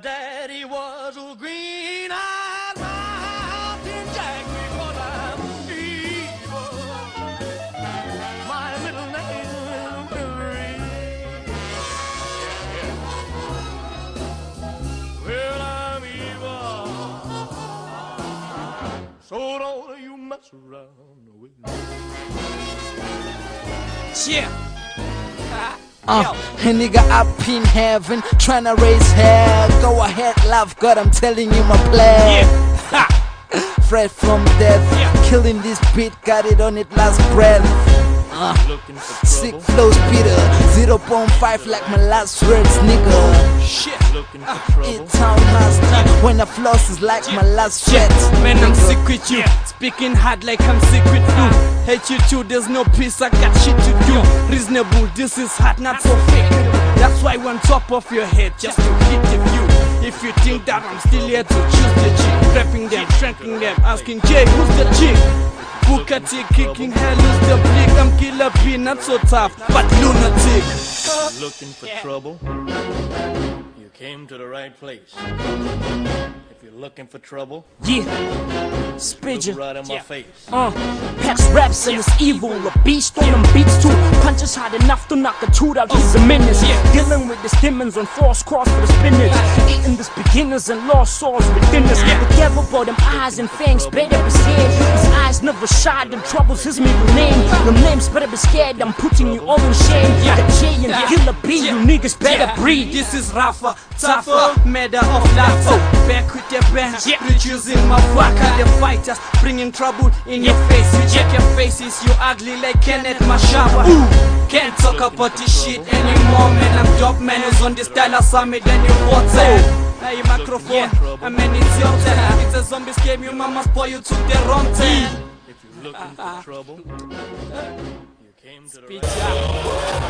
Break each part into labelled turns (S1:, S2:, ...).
S1: Daddy was a green-eyed mountain Jack because I'm evil. My middle name is Marie. Well, I'm evil. So don't you mess around with me.
S2: Yeah.
S3: A nigga up in heaven, tryna raise hell. Go ahead, love God, I'm telling you my plan.
S2: Yeah.
S3: Fresh from death, killing this beat, got it on it last breath. Sick flows, Peter, 0.5 like my last words, nigga.
S2: Shit.
S3: In town master, when the floss is like my last sweat.
S2: Man, I'm sick with you. Speaking hard like I'm sick with you. Hate you too, there's no peace, I got shit to do. Reasonable, this is hard, not so fake. That's why on top of your head, just to hit the view. If you think that I'm still here to choose the chick, prepping them, shrinking them, asking Jay, who's the chick? Booker T kicking hell, lose the blick. I'm Killer P, not so tough, but lunatic.
S1: Looking for trouble? You came to the right place. If you're looking for trouble,
S4: Yeah,
S1: look
S4: Spidger.
S1: right in my face.
S4: Packs raps and it's evil. A beast on them beats too. Punches hard enough to knock a tooth out. He's a menace. Dealing with these demons on force cross for the spinach. Eating these beginners and lost souls within us. The devil brought them eyes and fangs better be scared. His eyes never shot. Them troubles his middle name. Them names better be scared. I'm putting you all in shame. The J and Killer B. You niggas better breathe.
S2: This is rougher, tougher, matter of laughter. Back with their band, reducing my vodka. The fighters bringing trouble in your face. You check your faces, you ugly like Kenneth Mashaba. Can't talk about this shit anymore, man. I'm dope, man. Who's on this dollar summit and you water. Now your microphone, I mean it's your turn. It's a zombies game, you mama's boy, you took the wrong turn.
S1: If you're looking for trouble, you came to the right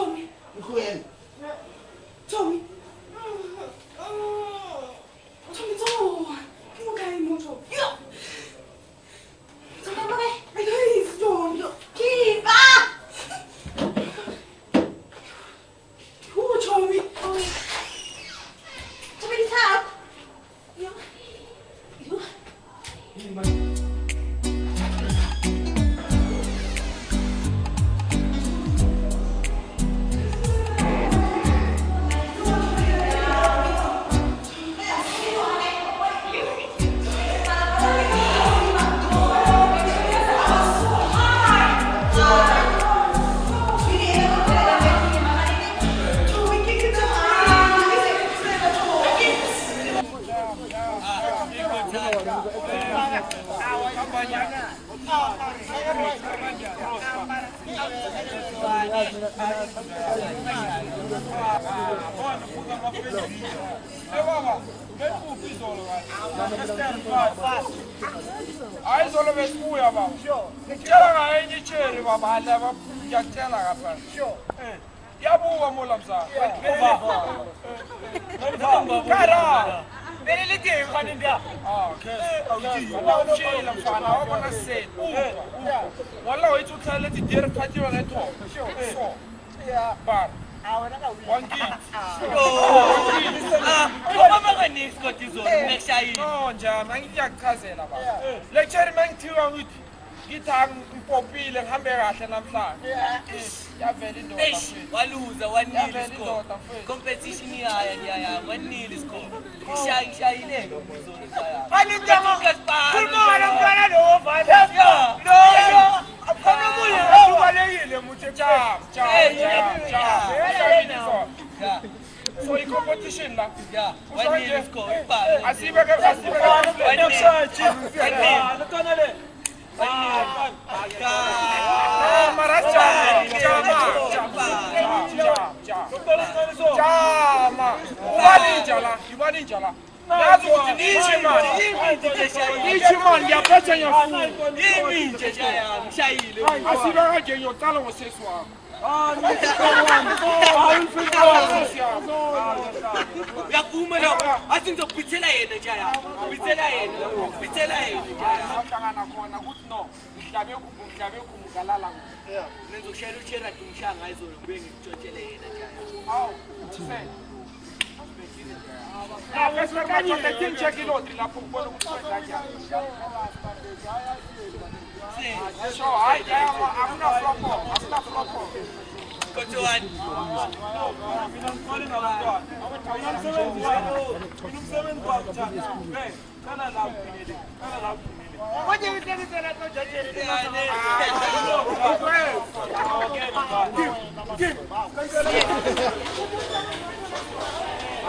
S5: Tommy. Tommy. Tommy, 저. 행복해, 멈춰. 야! 잠깐만 해. 아이, 좀. 기봐! 오, Tommy. Tommy, đi sao? Yêu.
S6: Hai solo per scuola, ma che la hai c'eri, ma alla ya tela apa. Ya bu mulam sa. Cara. Beni lidi kanin dia. Allah shi lam sana wa bana se. Wallahi itu tala ti dir kaji wa to. Ya bar. One key.
S2: Mama gani Scotty zo, next year.
S6: No, ja, man ya kaze la ba. Lecture man ti wa wit. ngithang mpopile ngihambe kahle namhlanje yavela indoda
S7: waluza wanile score competition ya wanile score ngishayile ngomuzolo njaya
S6: anitama kulmana mfana lo vale no afana kuye ubalekile muthe cha so i competition la
S7: wanile score ibhala
S6: asibe wanile Ubaninjala. Yazi ukuthi nithi manje ngiyaphetha ngiyafuna.
S7: Yimi nje njaya ngishayile.
S6: Asibe kanje ngiyocala ngosesi wami.
S7: Uyakuma lapho athi ngizobhithela yena njaya. Bhithela yena njaya.
S6: Ahlangana khona ukuthi no, ngihlabe kumgalala.
S7: Nizokushela uchera ngishanga izolo kube ngikutshotshele yena njaya.
S6: Awu, na pesa kanye letin cheki lotri la pukbol ukufanya njani. So I am not flopo.
S7: Kochwani.
S6: Mina ngifani nabantwana. Mina kana la uphilile. Manje ngithengisela tojajeli.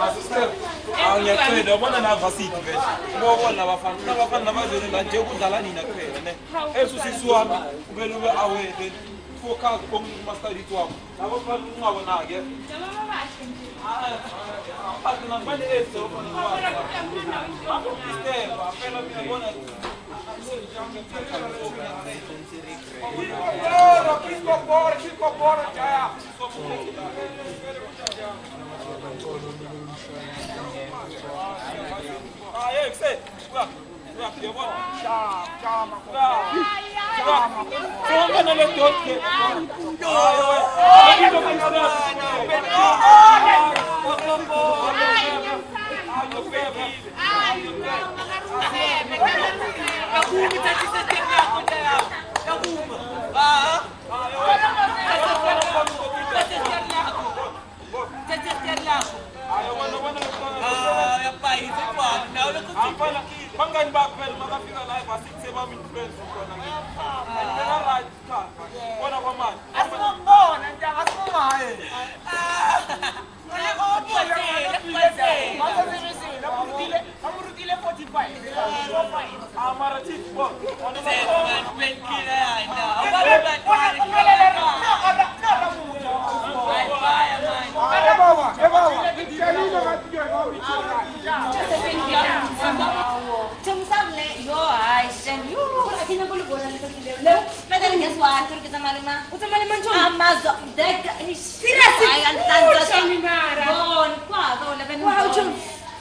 S8: Assistant, ngiyacela ubona la varsity vele. Ubona abafana nabazweni la nje kudlala nina kuphela ne. Esusisi wami kumele ube aware then focus on mastery wami. Labo bafana ungabona ke. Phakathi namanje ezo ubona wami. Step, apela mina bona.
S6: Kisco bora, jaya.
S8: Bangani baphela makafika la basithi bami friends khona ngena la car bona kwamanje
S6: Asibona nje asimaye. Amurutile 45.
S8: amara chief boss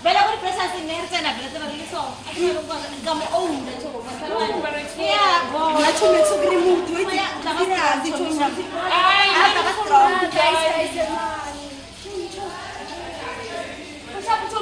S9: Bella con presa sinergia na bella bella so. Io gamo oure so. Yeah, go. La ci metto grimuto e ti la vita di ciò. Sta troppo dai. Cosa faccio?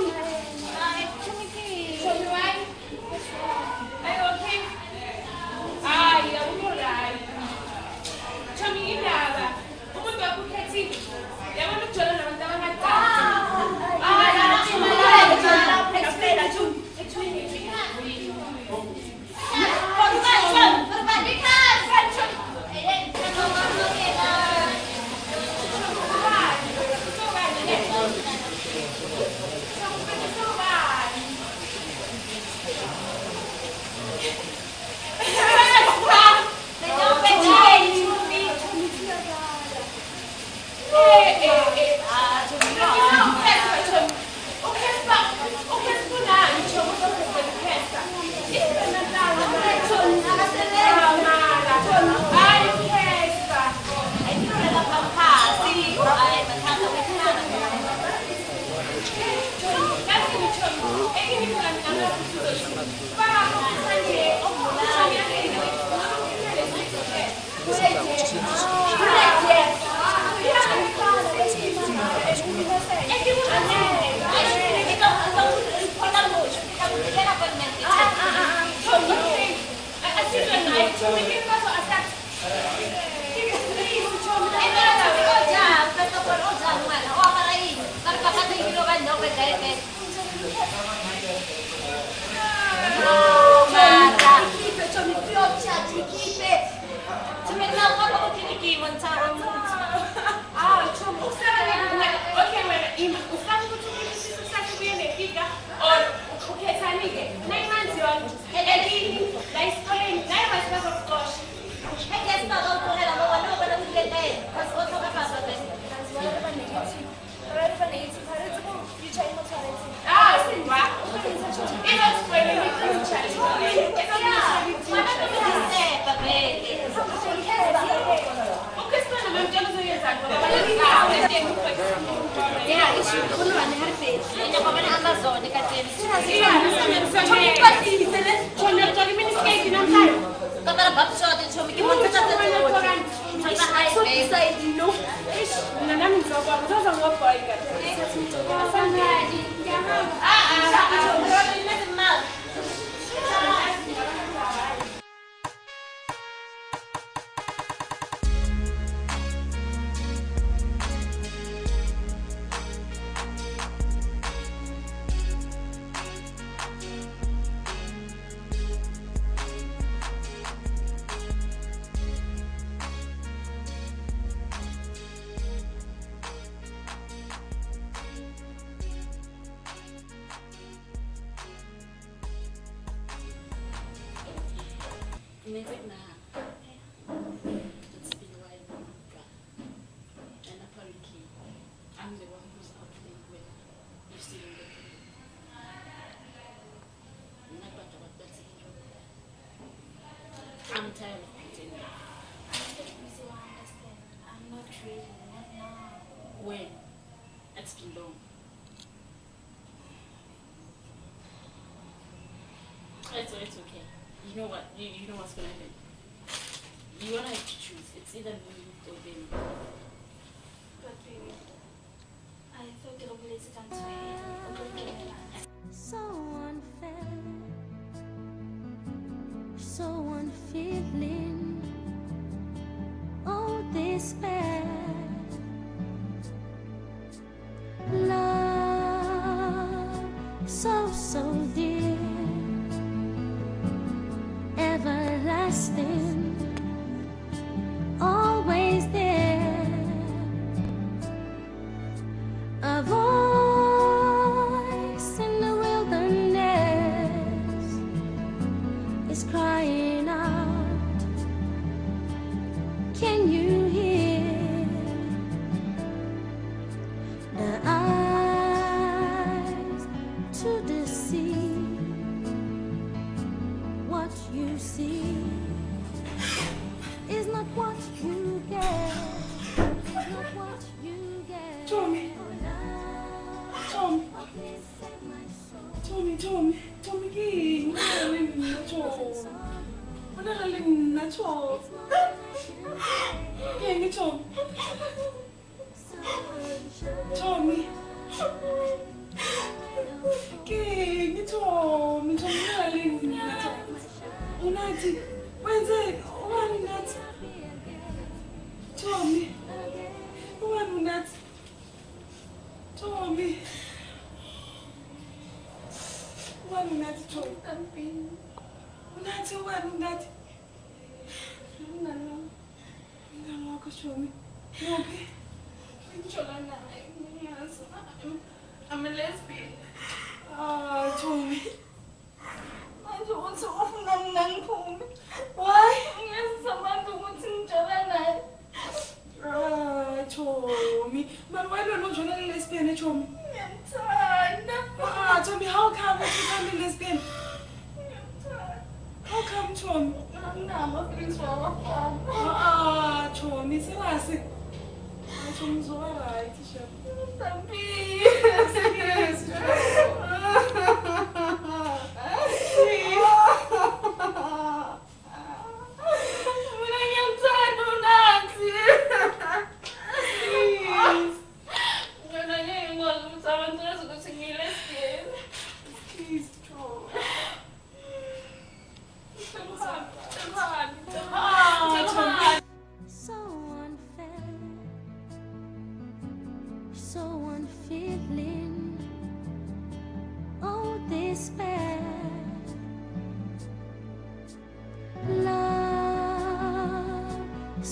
S9: I'm tired of pretending. I'm not ready, not now. When? It's been long. It's okay. You know what? You know what's gonna happen. You wanna have to choose. It's either me or them.
S5: But baby, I thought it was a
S10: so unfair, so unfeeling. Oh, despair. Love, so dear, everlasting, always there. A voice in the wilderness is crying out. Can you hear the eyes to the sea? What you see is not what you get. Is not what you get.
S5: Tommy. Tommy, King. I'm a lesbian. Tommy. I don't want to open up Tommy. Why? Tommy. But why don't you join a lesbian, Tommy? Tommy, how come you become a lesbian? How come, Tommy? Tommy, say what? Tom's alright,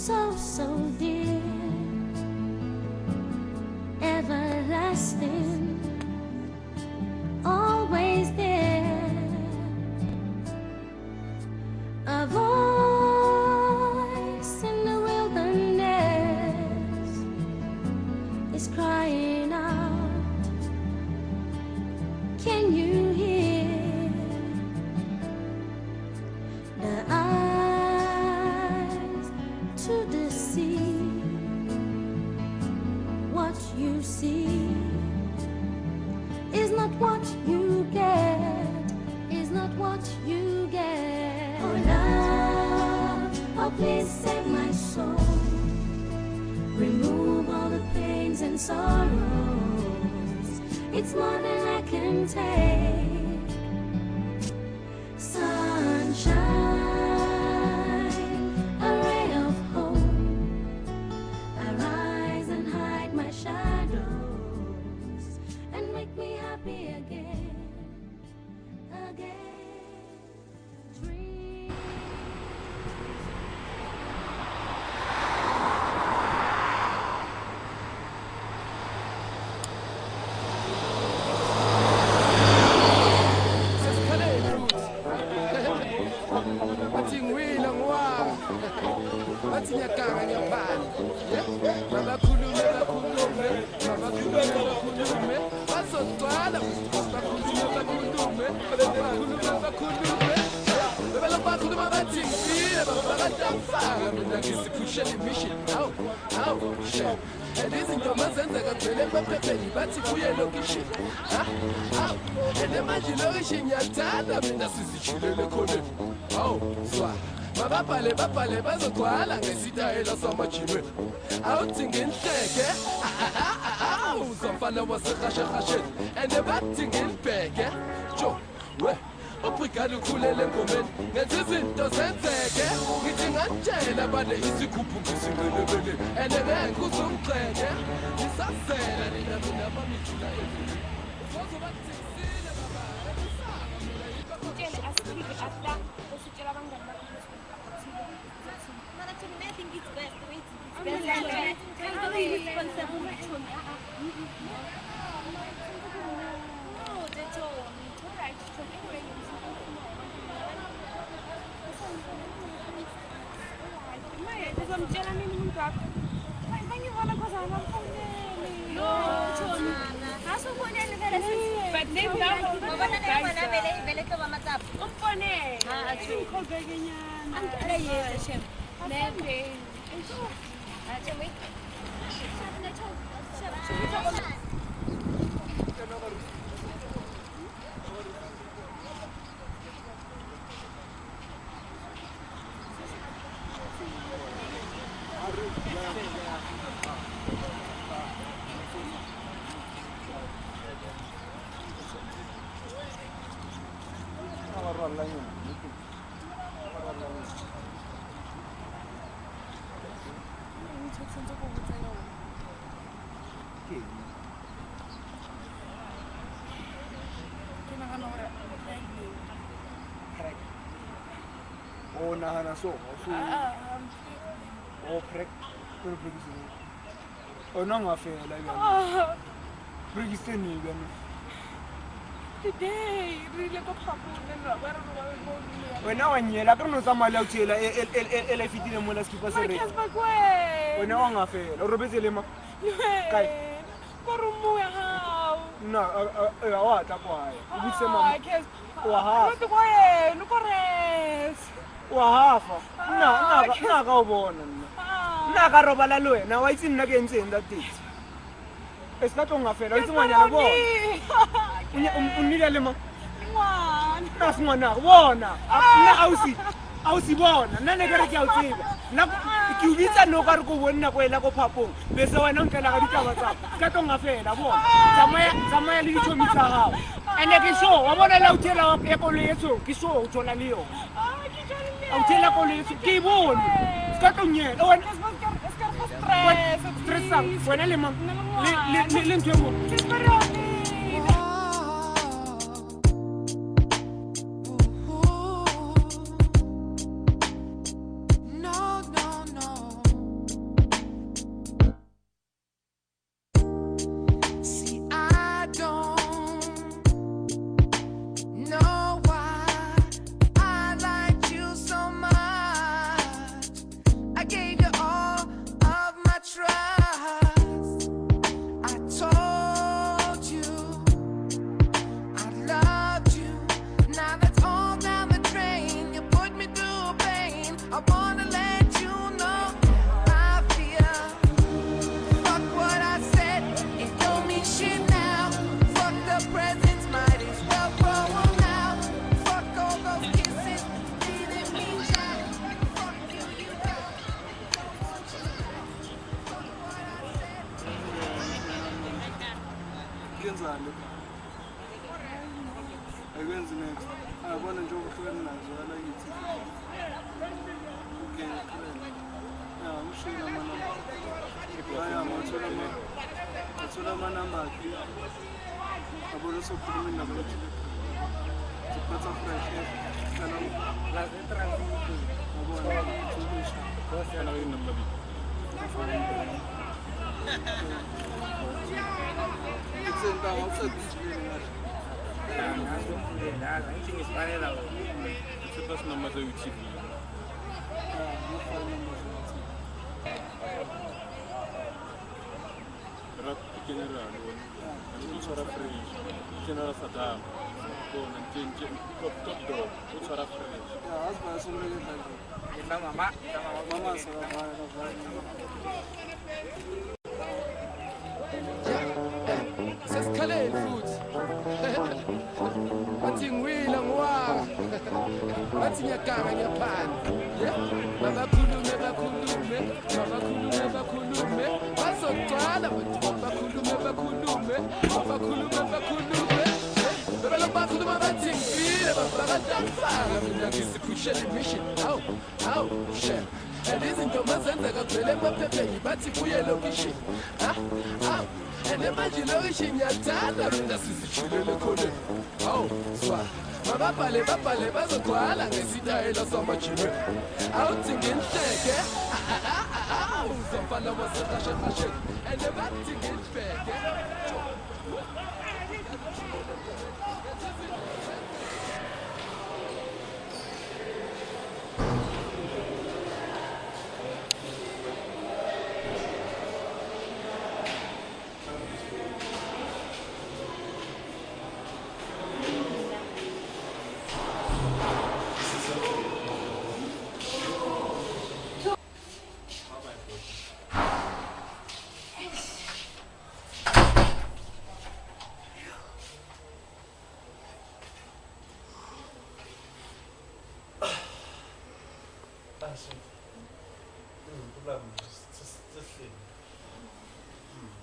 S10: so dear, everlasting, always there. A voice in the wilderness is crying out. Can you hear the eyes to the sea? What you see is not what you get, is not what you get. Oh love, oh please save my soul. Remove all the pains and sorrows. It's more than I can take. Sunshine, a ray of hope. Arise and hide my shadows and make me happy again, again. Dream.
S11: Bapale bazogcwala ngesitayela samajime awudinga inhleke uzomfana wasehashahasheni ande badinga ilibheke jo we ubrigade ukhulele engomeni ngenza izinto zenzeke ngithi ngatshela bale isikhuphu ngisingelebele ande ngeke uzongixeke ngisazela nina mina bamithula endlini uzobathisile baba
S5: Utshele asifike after usitshela abangani bakho.
S9: Mara to me, I think it's best. Wait,
S5: I'm
S9: it's
S5: like,
S9: best. I'm very responsible.
S5: No, that's all. It's all right. So anyway, ngizomtshela nini umuntu wakho? Ngiyibona ngoba ngiyamfonela. No, Tshoni. Asifonele vele sithi. But name down.
S9: Ngoba nana vele ke ba matsapa.
S5: Umfonele. Call back enyana.
S9: Angikele yena shem.
S5: Nembe.
S9: Wait.
S12: O nahana so o prek pero prikisini o no ngafela yona prikisini yona
S5: Today, really go papa
S12: wena wa nyela ka no tsamala utshela ele fitile mo la skipa se re wena wa ngafela o robetse le ma kai
S5: Korumu ya hao.
S12: na wa tla kwae o butse mama wa ha
S5: Lo kwae, lo kores.
S12: wa hafa na ka o bona nna ka robala le wena wa itse nna ke ntse nda titse eska tlo ngafela o itse ngwanyana bona o nnile le ma
S5: Ngwana.
S12: na ngwana bona nna ausi bona nna ne ke re ke a o tseba nna ke o bitsa no ka re go bona go ela go phapong bese wena o nkela ga ditaba tsa ka tlo ngafela bona tsamaya le dithomi tsa gago ene ke so wa bona la uthela ya koletso ke so o tsona le yona a uthela koletso ke bone ska tlo nyela wena stress wena le mang le ntwe mo
S11: No.
S12: kwenzani ayikwenzi next abona nje ukuhlukana nazo wala yithi okay ya ushila mana aya mathola amanamba akhe abona sokhuluma nabo ukuthi siphatha fresh kana la transit abona ukuthi kwasana inamba Senta ngawusedisibini ngathi. Ngazofundela, ngithi ngisifanela wena. Siphatha inamba ze-TV. Rap general wona. Utshwara fresh. General Saddam. Bona nje top dog. Utshwara fresh. Ya, asiba somleke nje. Mama sabaya.
S11: Sesikhaleni futhi. Bathi ngiwila ngiwaka. Bathi ngiyaganga ngiyaphana. Bakhulume. Bazogcwala bakhulume. Bebelo bakhuluma bathi ngifile babakadamfaka mina ngiziphushela imission. Hawu, shit. Izinto mazenzeka kuvele emaphepheni bathi kuye lokishini. Manje lokishini ngiyathanda mina sizijulele khoneni. Hawu, swa. Mababhale bazogcwala ngesitayela samajime. Awuthi nginhleke. Uzofana waseqashe. Bathi nginhleke.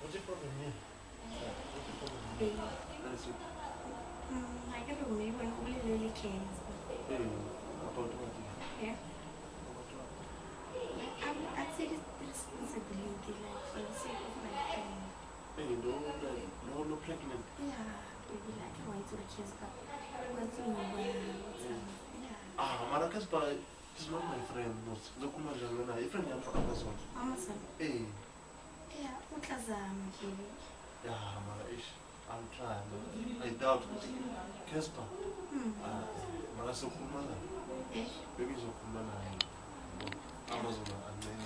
S1: What's your problem here?
S5: I got to make when only really cares.
S1: About what?
S5: Yeah. I'd say this responsibility, like for the sake of my friend.
S1: No pregnant.
S5: Yeah, baby, like I want to the kids, but what's in your way? Yeah.
S1: Maracas, but this is not my friend. No, come on, your friend is from Amazon.
S5: Amazon.
S1: Hey.
S5: Yeah, what does baby?
S1: Yeah, Marish. I'm trying. I doubt it. Kespa. Marasa kumana. Baby is kumana. Amazon and then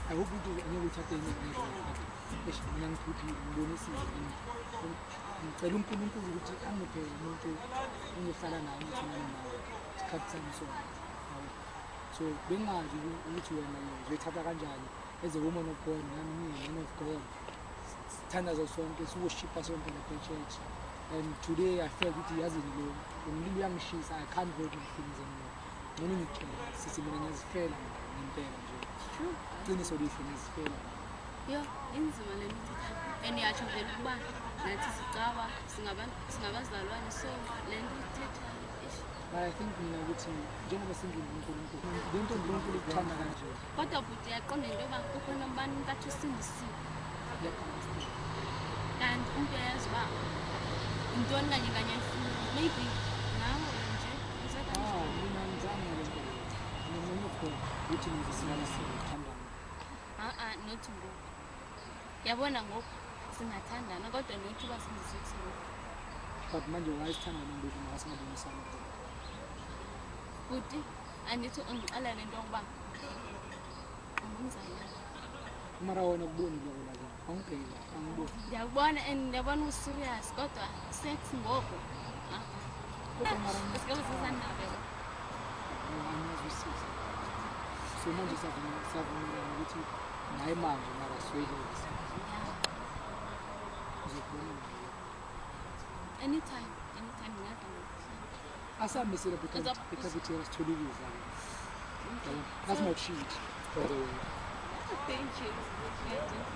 S1: I hope you do any with a young people bonuses and Pelumpu which I'm not paying in the Falana to cut some so being which you are Tabaranjan as a woman of God, man of God, standards of song is worship person in the church. And today I felt it as in low. When young she's I can't hold my things anymore. Morning Sicilian is fair and there. True. This audition is fair.
S13: Yeah, in the and the actual Kuba, that's Sikawa, Singabazalwan, so lend it.
S11: I think we know which general singing don't really come around you.
S13: What up with the economy open a band that you sing the sea. And there's back. In Donna, you can maybe now.
S11: Which is the same
S13: not to go. Yabona ngoku singathandana kodwa nothi basindisithe.
S11: But manje wayisithanda ntombi ngasingabonisana.
S13: Futhi andithi ungiqala lento ngoba
S1: mara wona kuboni lokho la awungibheka angiboni
S13: Ndiyakubona and ndiyabona userious kodwa sex ngoku.
S1: kodwa mara
S13: Esikabe sisanabe.
S1: angizwisisi so manje savumelana ukuthi naye manje mara siyoyisa
S13: Anytime ngiyadla.
S1: asamesela because sitholile that's my treat by the way.
S13: Thank you.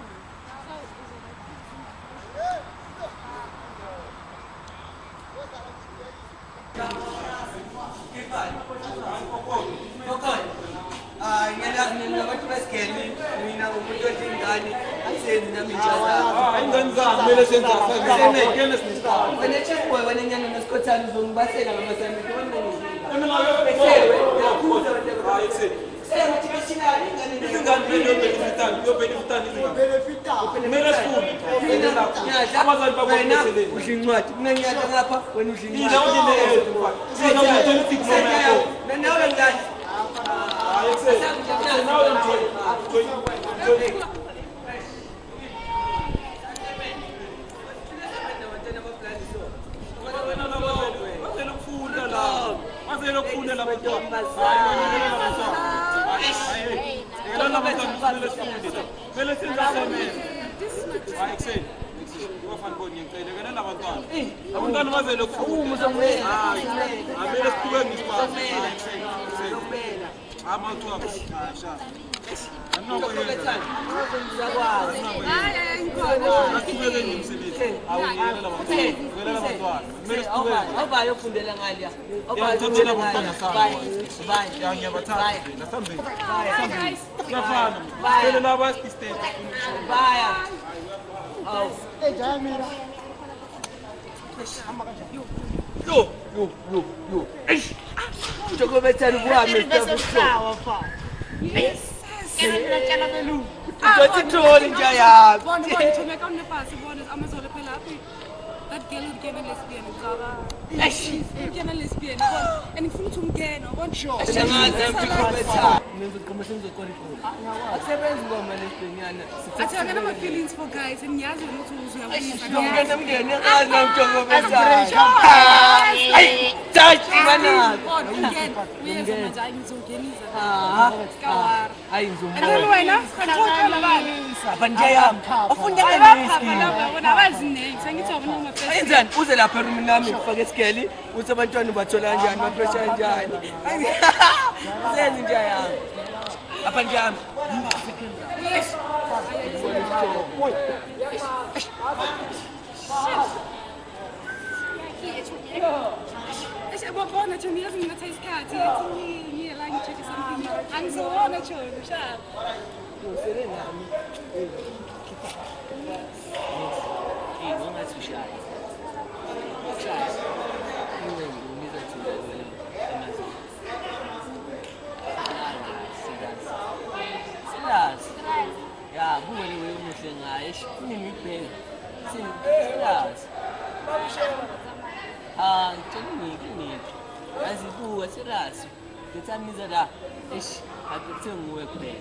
S5: That girl who became a lesbian, became a lesbian, and if you to get no sure. I tell you, my feelings for guys, and yes, you know
S7: uze lapha erumini lami ngifake isikeli uthi abantwana bathola kanjani baphesha kanjani uzenze nje yami apha njami
S5: Babona Johnny doesn't even taste cat. He like check something. I'm so on a show. Shut.
S7: Yeah, who will you listen? I shouldn't be serious. As you do, a serious. The time is that ish, I could tell you work there.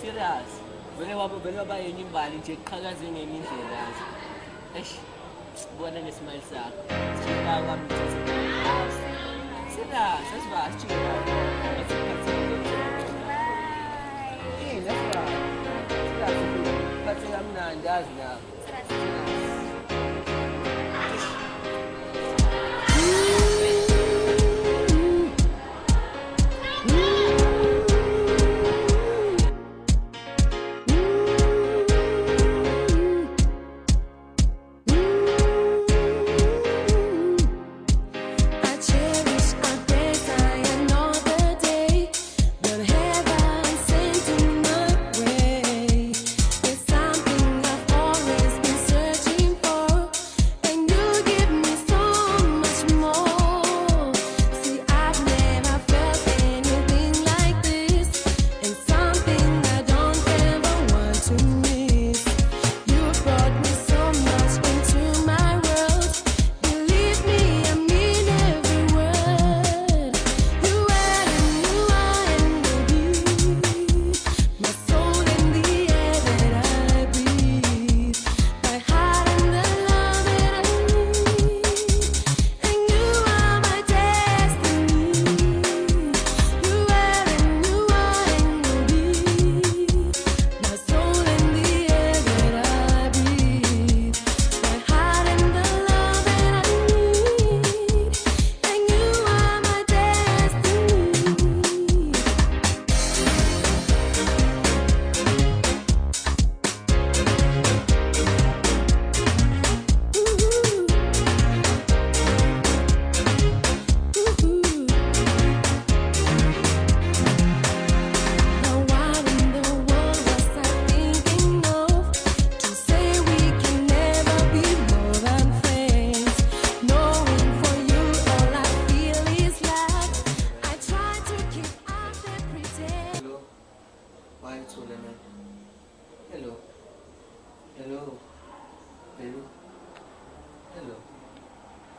S7: Serious. Whenever by any body, check colors in a minute. Ish, one and a smile, sir. Serious, that's what I'm not does now.
S10: Always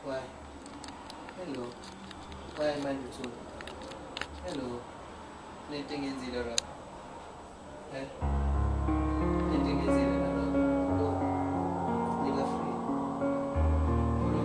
S7: Why? Hello. Why am I too? Hello. Anything is either up. Anything is either up. No. Nigga free. No.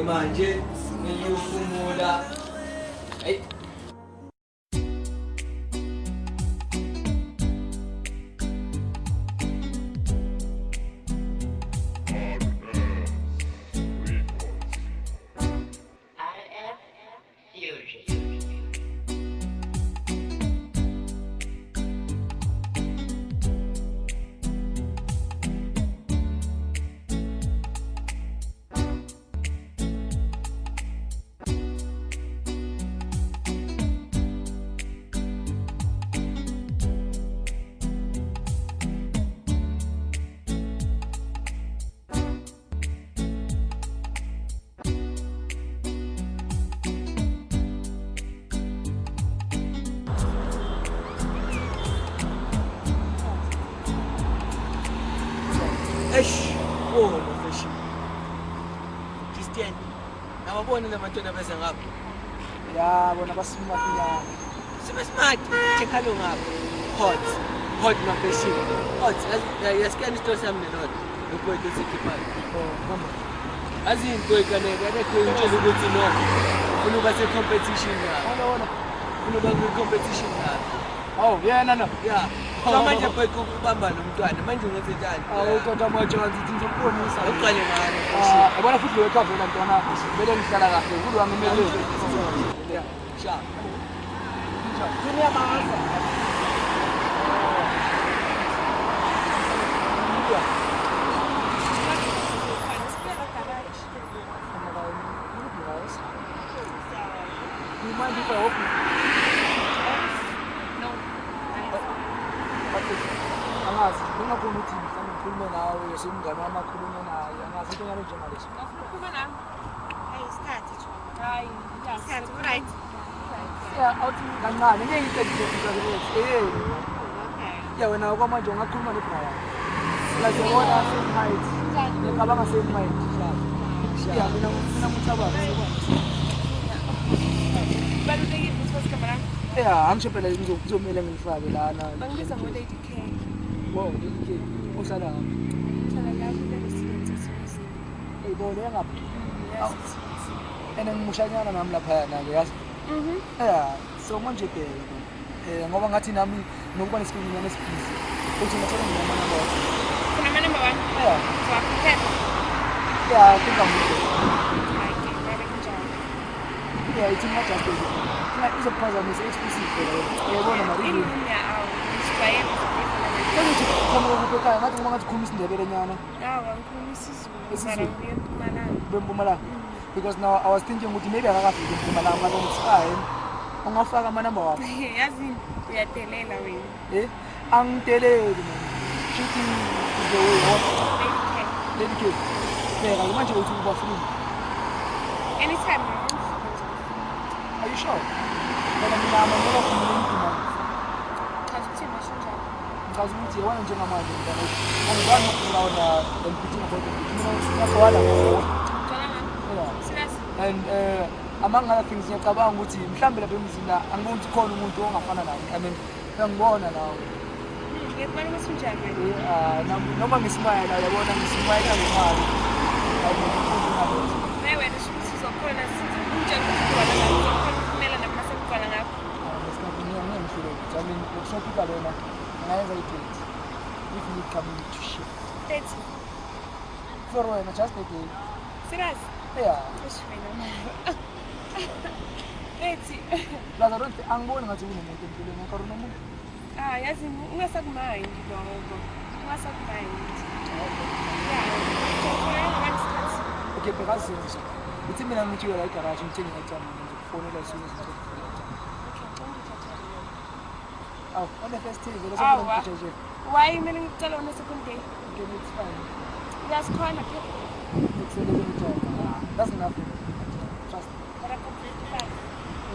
S7: Manje, ngiyufumula. Hey. Oh, no fish. Christian. Nawabona namatona bese ngapha.
S1: Ya, bona basimart ya.
S7: Smart. Chekhalo ngapha. Hot no fish. Hot. Yascan store sami not. Lokho isikhipha.
S1: Oh, mama.
S7: Azinto ikaneka nekwenjela ukuthi no. Ufuna uba se competition la.
S1: Wona.
S7: Ufuna uba competition la.
S1: Oh, yena no.
S7: Yeah. Manje bheka ukubamba nomntwana manje ungenze njani?
S1: Awuqeda amajansi ithi ngizokubonisa.
S7: Uqale ngani?
S1: Yabona futhi lo cover lantwana vele ngihlala kahle kulo wangimele.
S7: Yeah. Sha.
S1: Dunia maasa. You mind if I open? Angazi, ngingafuna ukuthi mhlawumbe ngikhulume nawe yesimngane wami akhulume naye. Angazi into yalo njengaleso.
S9: Ukhuluma nami? Hayi, isikhathi nje. Hayi, isikhathi, right?
S1: Yeah, awuthi kancane ngeke ngicedile ukuthi yeah, wena kwamanje ungakhuluma neBrian. Like yona same height. Ngicabanga same height. Yeah, mina ngicabanga.
S9: Balulekile ukuthi wasikhamela.
S1: Yeah, angisho phela ngizomela ngilifake lana.
S9: Bangibiza ngo-80K.
S1: Wow, 80K. Uhlala ngapha.
S9: Uhlala lapho le-residence eSwazini.
S1: Eyibona ngapha. Ene ngimushanyana nami lapha nake yazi. Yeah, so manje ke ngoba ngathi nami nokuba nesikhulunyana nesibhizi. Uthi ngithola nginomama nabo.
S9: Kuna mama number 1?
S1: Yeah.
S9: Wakhetha.
S1: Yeah, I think I'm good.
S9: Okay, babe kunjani?
S1: Yeah, it's not just this. Like izophazamisa exclusive phela. Uyabona Maria.
S9: Ilunya awu, sijwayele
S1: ukuthi khona ukubhekana ngathi ngoba ngathi khuluma isindebele nyana.
S9: Hawa, ngikhuluma isiZulu. Mara ngibuye eMpumalanga.
S1: Bempumalanga. Because now I was thinking ukuthi maybe akakafiki eMpumalanga but it's fine. Ungafaka ama number wakho.
S9: Yazi uyadelela wena.
S1: Angiteleli man. Shooting is the way on. Dedicate. Phela manje uthi uba free.
S9: Anytime.
S1: Are you sure? Mina ngoba kumuntu man.
S9: Chaza ukuthi masho njalo.
S1: Ngazi ukuthi yena njengamanje ngibona angibani ukulaona emphithini kodwa mina ngiyaswala ngoba. And among other things ngiyacabanga ukuthi mhlambe lapha emzini la angiboni ukuthi khona umuntu ongafana naye. I mean ngiyangibona nawe.
S9: Ngiyakubona ukuthi unjani.
S1: Noma ngisimaya yabona ngisimaya ngemali.
S9: Naye wena ukuthi uzokhona unjani ukubona ngakho uzokhona ukumela nakumasebukwana ngakho.
S1: I mean, it's not people alone. Never it is. If you come to shit.
S9: 30.
S1: For when just a day.
S9: Serious?
S1: Yeah.
S9: Just wait a minute. 30.
S1: Lazaro, I'm going to do it.
S9: Yazi ungasakumind lokho.
S1: Okay, because it's in the material like garage and taking it on the phone as soon as it's oh, on the first day, there's a picture.
S5: Why are you meaning to tell on the second day?
S1: Okay, it's fine.
S5: That's quite okay.
S1: It's a little bit that's nothing. Trust me.
S5: But I completely fine.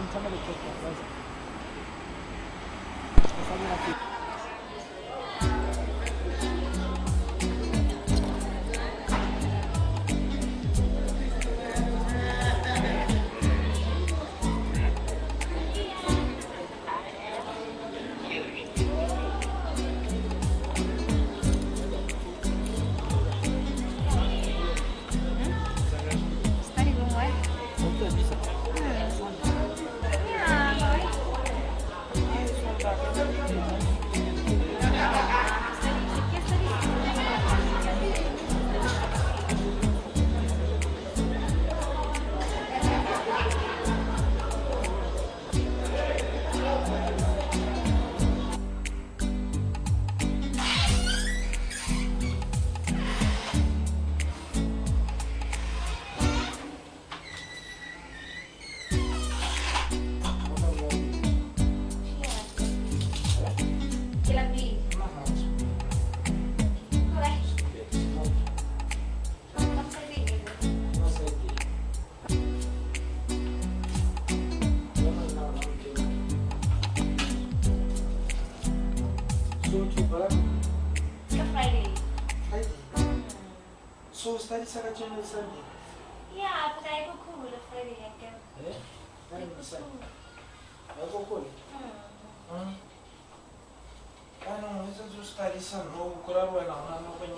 S1: In terms of the cake, that's it.
S14: So study Sarah Channel Sunday.
S9: Yeah, but I go cool Friday again.
S14: I go cool. I know, it's just study some no Kuraro and I'm not going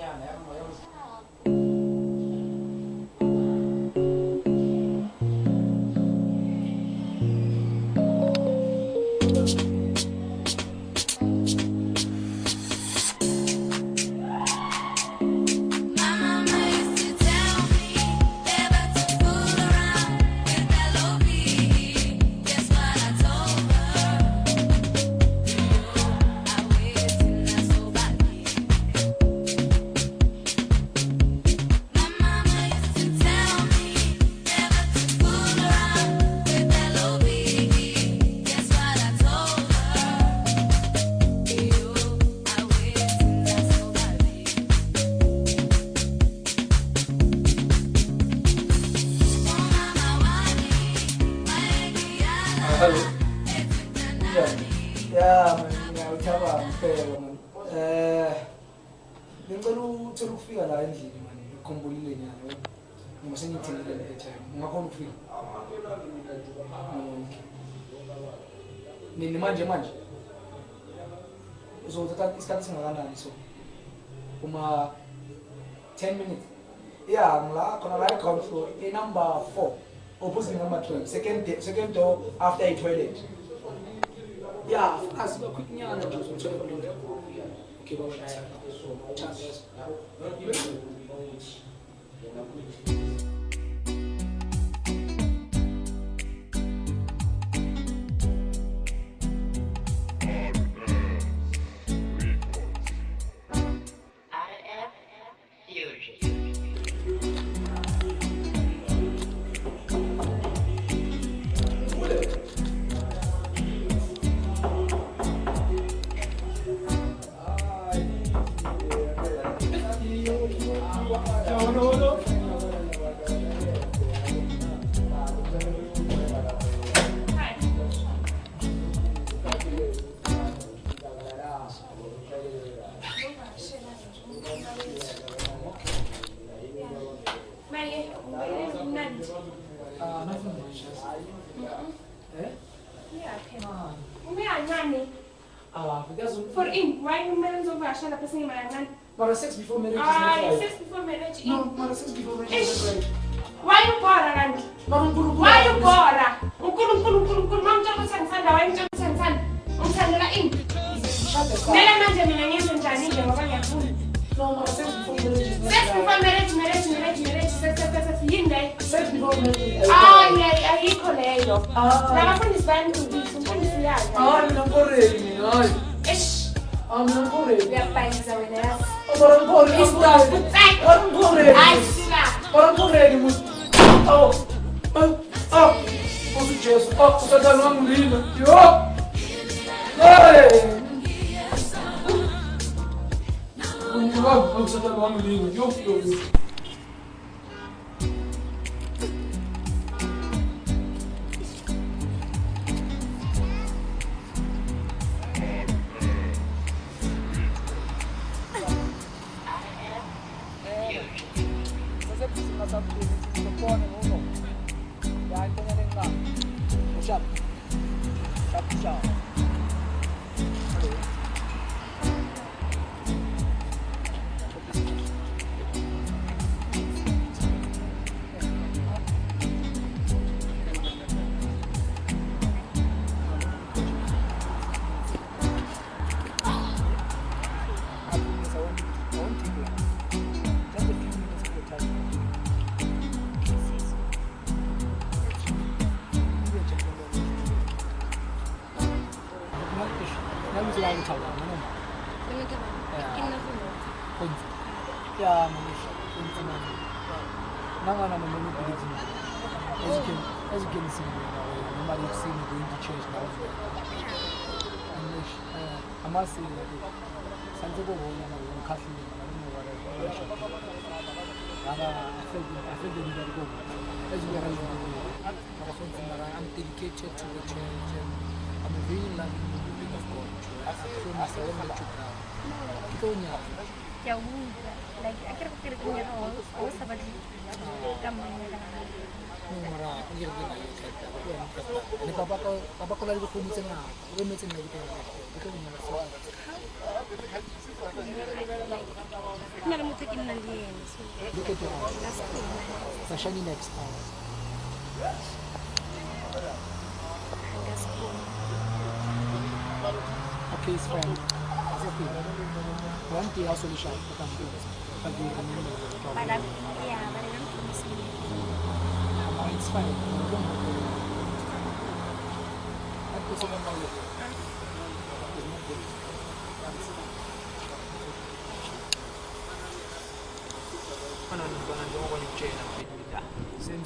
S14: Nini manje uzothatha isikhathi singakanani so kuma 10 minutes yeah ngila khona la ground floor number 4 opposite number 12 second door after a toilet yeah asiba quick nyana nje uzothola kulona okay baba chance
S5: For in, why you married over Ashana passing my man?
S1: But sex before marriage is not right.
S5: Sex before marriage.
S1: No, but sex before marriage is not right.
S5: Why you bora, Randy? Why you bora? Ukulu, mom Johnson Sanda, why you Johnson Sanda? Sandra in. Nella manja mi nangyay sa Johnny, yung mga yakun.
S1: No, sex before marriage is not right.
S5: Sex before marriage, sex hindi.
S1: Sex before marriage.
S5: Ay, iko na yun. Nakapun is band to be, sumpun is yan.
S1: I'm not worried.
S5: Ish.
S1: I'm not worried.
S5: We are fine, so with us.
S14: As you can see, nobody has seen me going to church now. I must say that Santiago Catholic, I don't know what I feel the need to go. As we are I'm dedicated to the church and I'm a very loving people of God. So Mr. I won't let you down.
S9: Yeah, like I can't get it all somebody come
S14: Ini papa ko lagi ko minsan na, minsan na dito. Ito yung mga so.
S9: Nalamutin ng diyan.
S14: Dito to. Sa Shani next time. Okay, it's fine. It's okay. One day also we shall come to it. It's fine.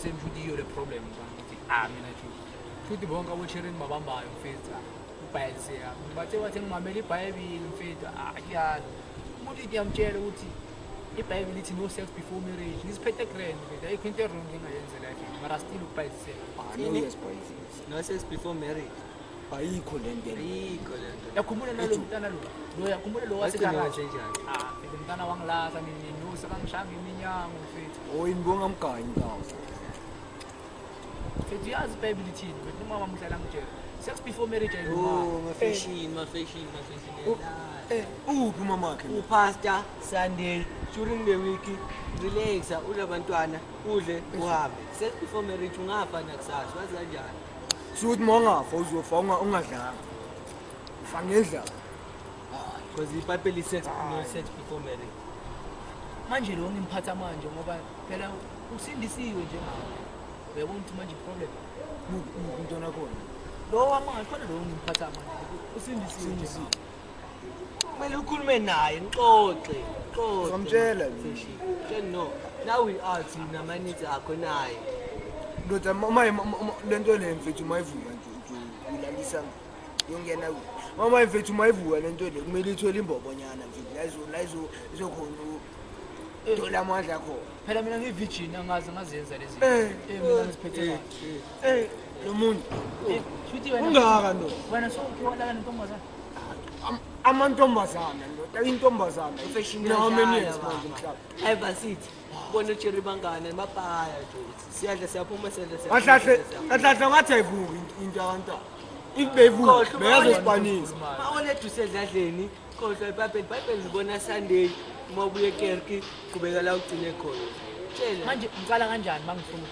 S14: Same video the problem futhi bonke abosherini babambayo mfethu ubhayiseka bathe wathi ngimamela iBhayibheli mfethu akuyazi umuntu ngiyamtshela ukuthi iBhayibheli lithi no sex before marriage ngisiphethe grand mfethu ayikho into wrong engayenzela yini mara still ubhayiseka
S7: no sex before marriage ayikho lento
S14: yakhumbula nalo mntana lo yakhumbula lo wasekaraje njani phela mntana wangilasa no sakangishanga iminyango mfethu
S7: oyinibonga mgani ngawo
S14: Fethu yazi iBhayibheli thini mfethu umama mhlala ngitshela sex before marriage
S7: mafashion uphi mamakhe upastor Sunday during the week relaxa ulabantwana udle uhambe sex before marriage ungafa nakusasa wazi kanjani suthi mongafa uzofa ungadlanga ufangedla because iBhayibheli sex no sex before marriage
S14: manje lo ngimphatha manje ngoba phela usindisiwe nje ngawo uyabona ukuthi manje problem
S7: umntwana khona
S14: lo wamanje khona lo ngimphatha manje usindisiwe nje
S7: kumele ukhulume naye nixoxe ngamtshela no now we are thina manithi akho naye ndoda lento le mfethu mayivuka nje ulalisa yongena mama mfethu mayivuka lento le kumele ithole imbobonyana mfethu izokhona dola amandla akho
S14: phela mina ngivirgin angazenza lezi mina ngiziphethe
S7: lo muntu
S14: futhi wena
S7: ungaka no
S14: wena so ukhona nentombazana
S7: amantombazana ndoda intombazana fashion now many years manje mhlaba ever sithi bona cherry bangana mabhaya nje siyadla siyaphuma sedla kahle ngathi ayivuki into abantu ibevuki beyazosipanisa awulethu sedladleni kodwa iBhayibheli zibona Sunday uma ubuye ekerki kubeka la ugcine khona tshela
S14: manje ngicala kanjani mangifuna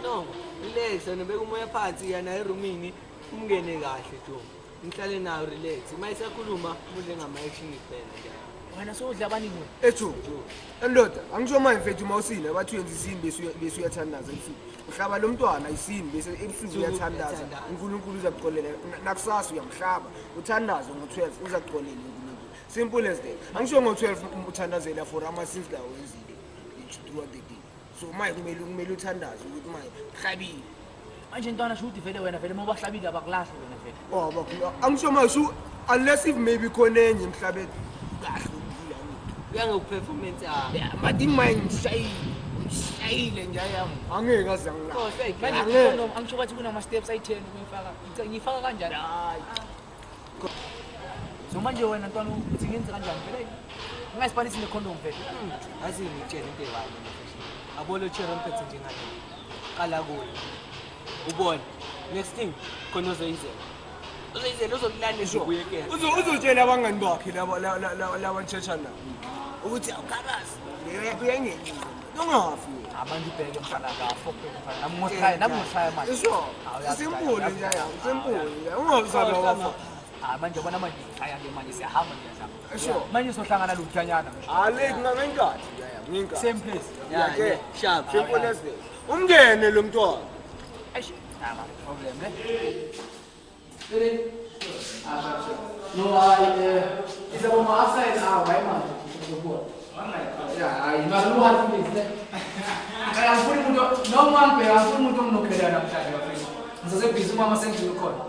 S7: no relaxa nobeka umoya phansi yana eroomini umngene kahle jo ngihlale nayo relax mayisakhuluma udle ngama-action kuphela njalo
S14: wena sowudla abaningi
S7: ethu endoda angisho manje mfethu mawusine bathi wenza isini bese uyathandaza ebusuku uhlaba lo mntwana isini bese ebusuku uyathandaza uNkulunkulu uzakuxolela nakusasa uyamhlaba uthandaze ngo-12 uzakuxolela uNkulunkulu
S12: Simple as that. Angisho ngo-12 uthandazela for ama-sins la wenzile throughout the day. So manje kumele uthandaze ukuthi manje hlabile.
S14: Manje ntwana sho ukuthi vele wena vele uma bahlabile abakulahli wena vele.
S12: Oh bakhulu. Angisho manje unless if maybe khona enye emhlabeni kahle ukudlula ngitho.
S7: Uyangoperformance
S12: yeah, but imine shayile nje yami. Angeke kaze ngila.
S14: Oh, manje condom angisho bathi kunama steps ayi10 ukuyifaka. Ngifaka kanjani? Hayi. So manje wena ntwana uthi ngenze kanjani vele? Ungasiphanisi necondom vele.
S7: Azi ngitshela into ewayo mfethu. Abolo chero mphethe njengale. Qala kuyo. Ubone. Next thing khona uzoyizela. Uzoyizela uzokulandisa ubuyekela.
S12: Uzotshela abangani bakhe laba ntshetsha nabo. Ukuthi awukharasi. Uyangenza. Ungafi.
S14: Abantu ibheke mfana kafo mfana. Namushaya manje.
S12: Sure. Simple nje yami. Simple. Ungazabe wafa.
S14: Manje bona manje ngikhaya ke manje siyahamba nje
S12: sure.
S14: Manje sohlangana luthanyana
S12: ale kungangenkathi nginka
S14: same place
S12: yeah sharp simple as that umngene lo mntwana
S14: eish ama problem ne no is about my side why man yeah I must know how to do this kaya mfuni mtu no man pe mfuni mtu mnokela na mtani wa Afrika msasa bizu mama sengi uko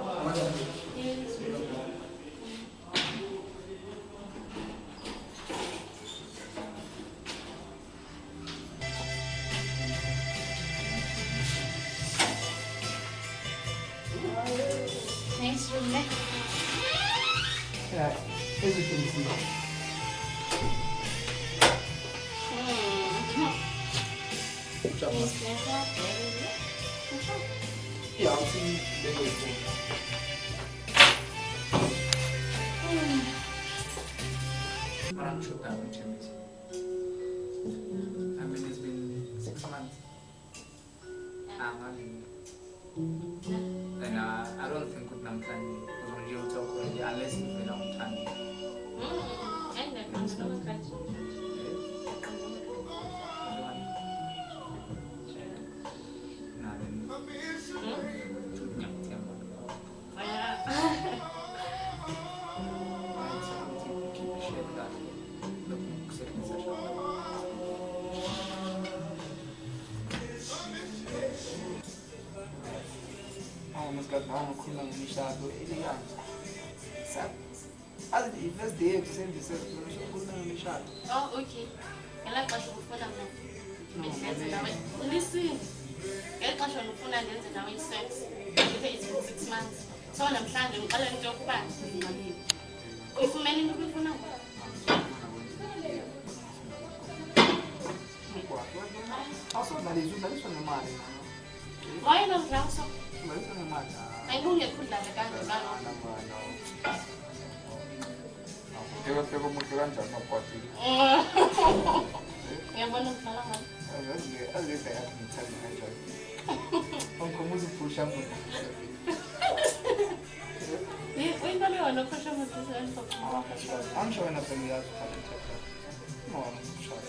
S9: Nice room, ne?
S14: Yeah, everything is here. Yeah, I'll see you later. I'm sure that will change. I mean, it's been 6 months. And I don't think with Namtani was on real talk already, unless you feel Namtani.
S13: Oh, okay. I like what you put on listen. Get cash on the phone and then now in sex. It's been 6 months. So I'm trying to call and talk back. If you many people for now. Why not now? I know you put that again.
S15: Pego muito grande, não pode ir.
S13: É bom não falar mal.
S15: Às vezes é assim, sabe, mas vamos como se puxa muito.
S13: E ainda não puxa muito.
S15: I'm showing up in the other no, I'm sorry.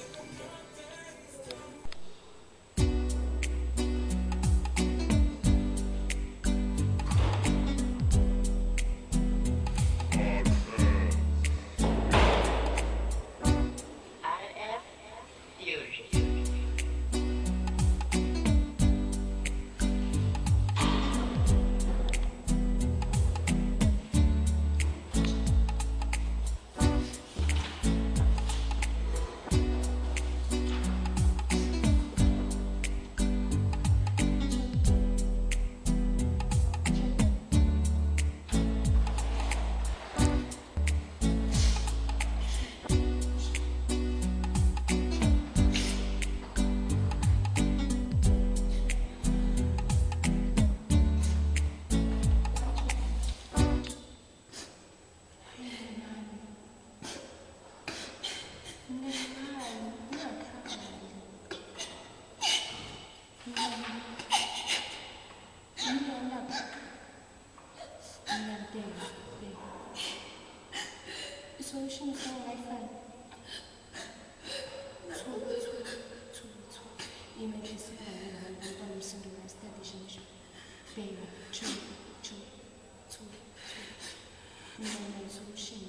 S9: Solution is not right fine. Emergency I'm sending my station. Baby, two. No solution.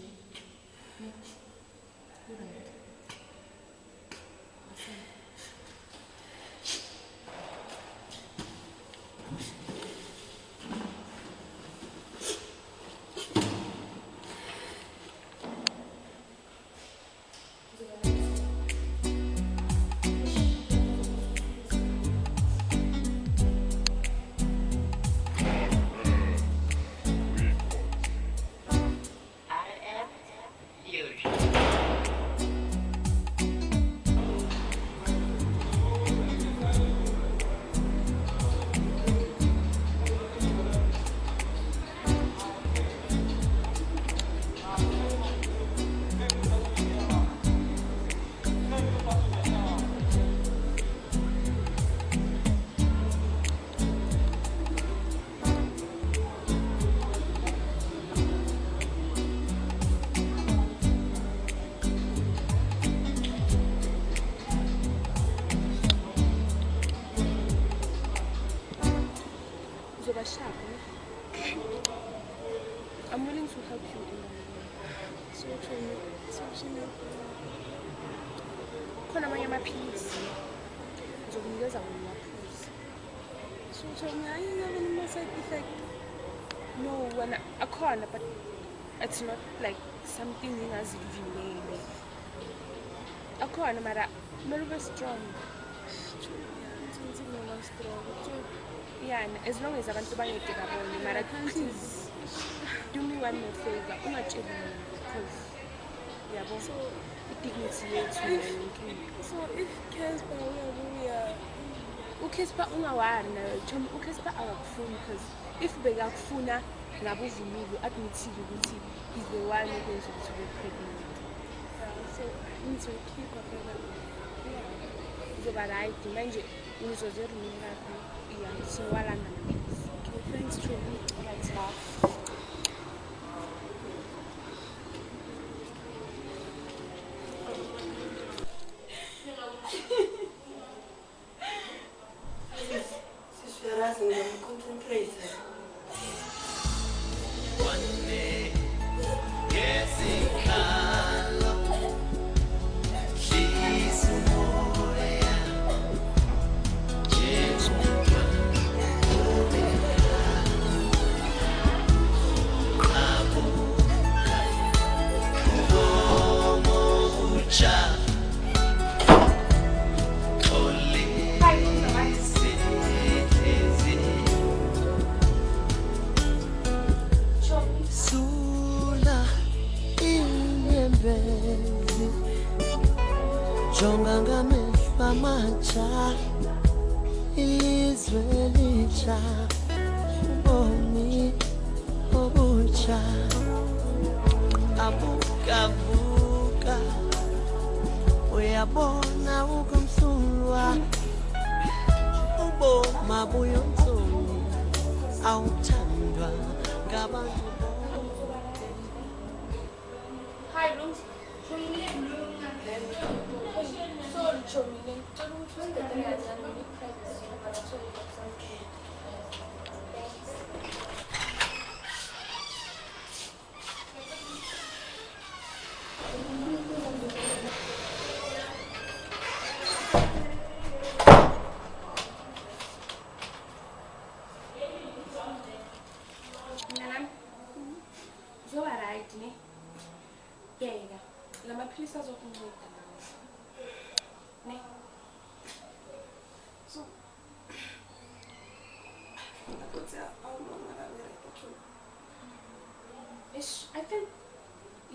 S5: khona amanye amaphilisi ngizokunikeza wona amaphuzi so ngaye ngabe nama-side effect no wena akhona but it's not like something ngingazivimbele akhona mara kumele ube strong yeah as long as abantu bangeke babone mara please do me one more favor ungatsheli mina because yabo i-dignity yethu so if Casper uyabuya uCasper ungawari nayo Chomi uCasper akakufuni because if bekakufuna ngabe uvumile admithile ukuthi is the one okwenza ukuthi ube pregnant so ngizokhipha phela uzoba right manje ngizozerumela lakho yeah siwalanda namaphilisi okay thanks Chomi alright I think,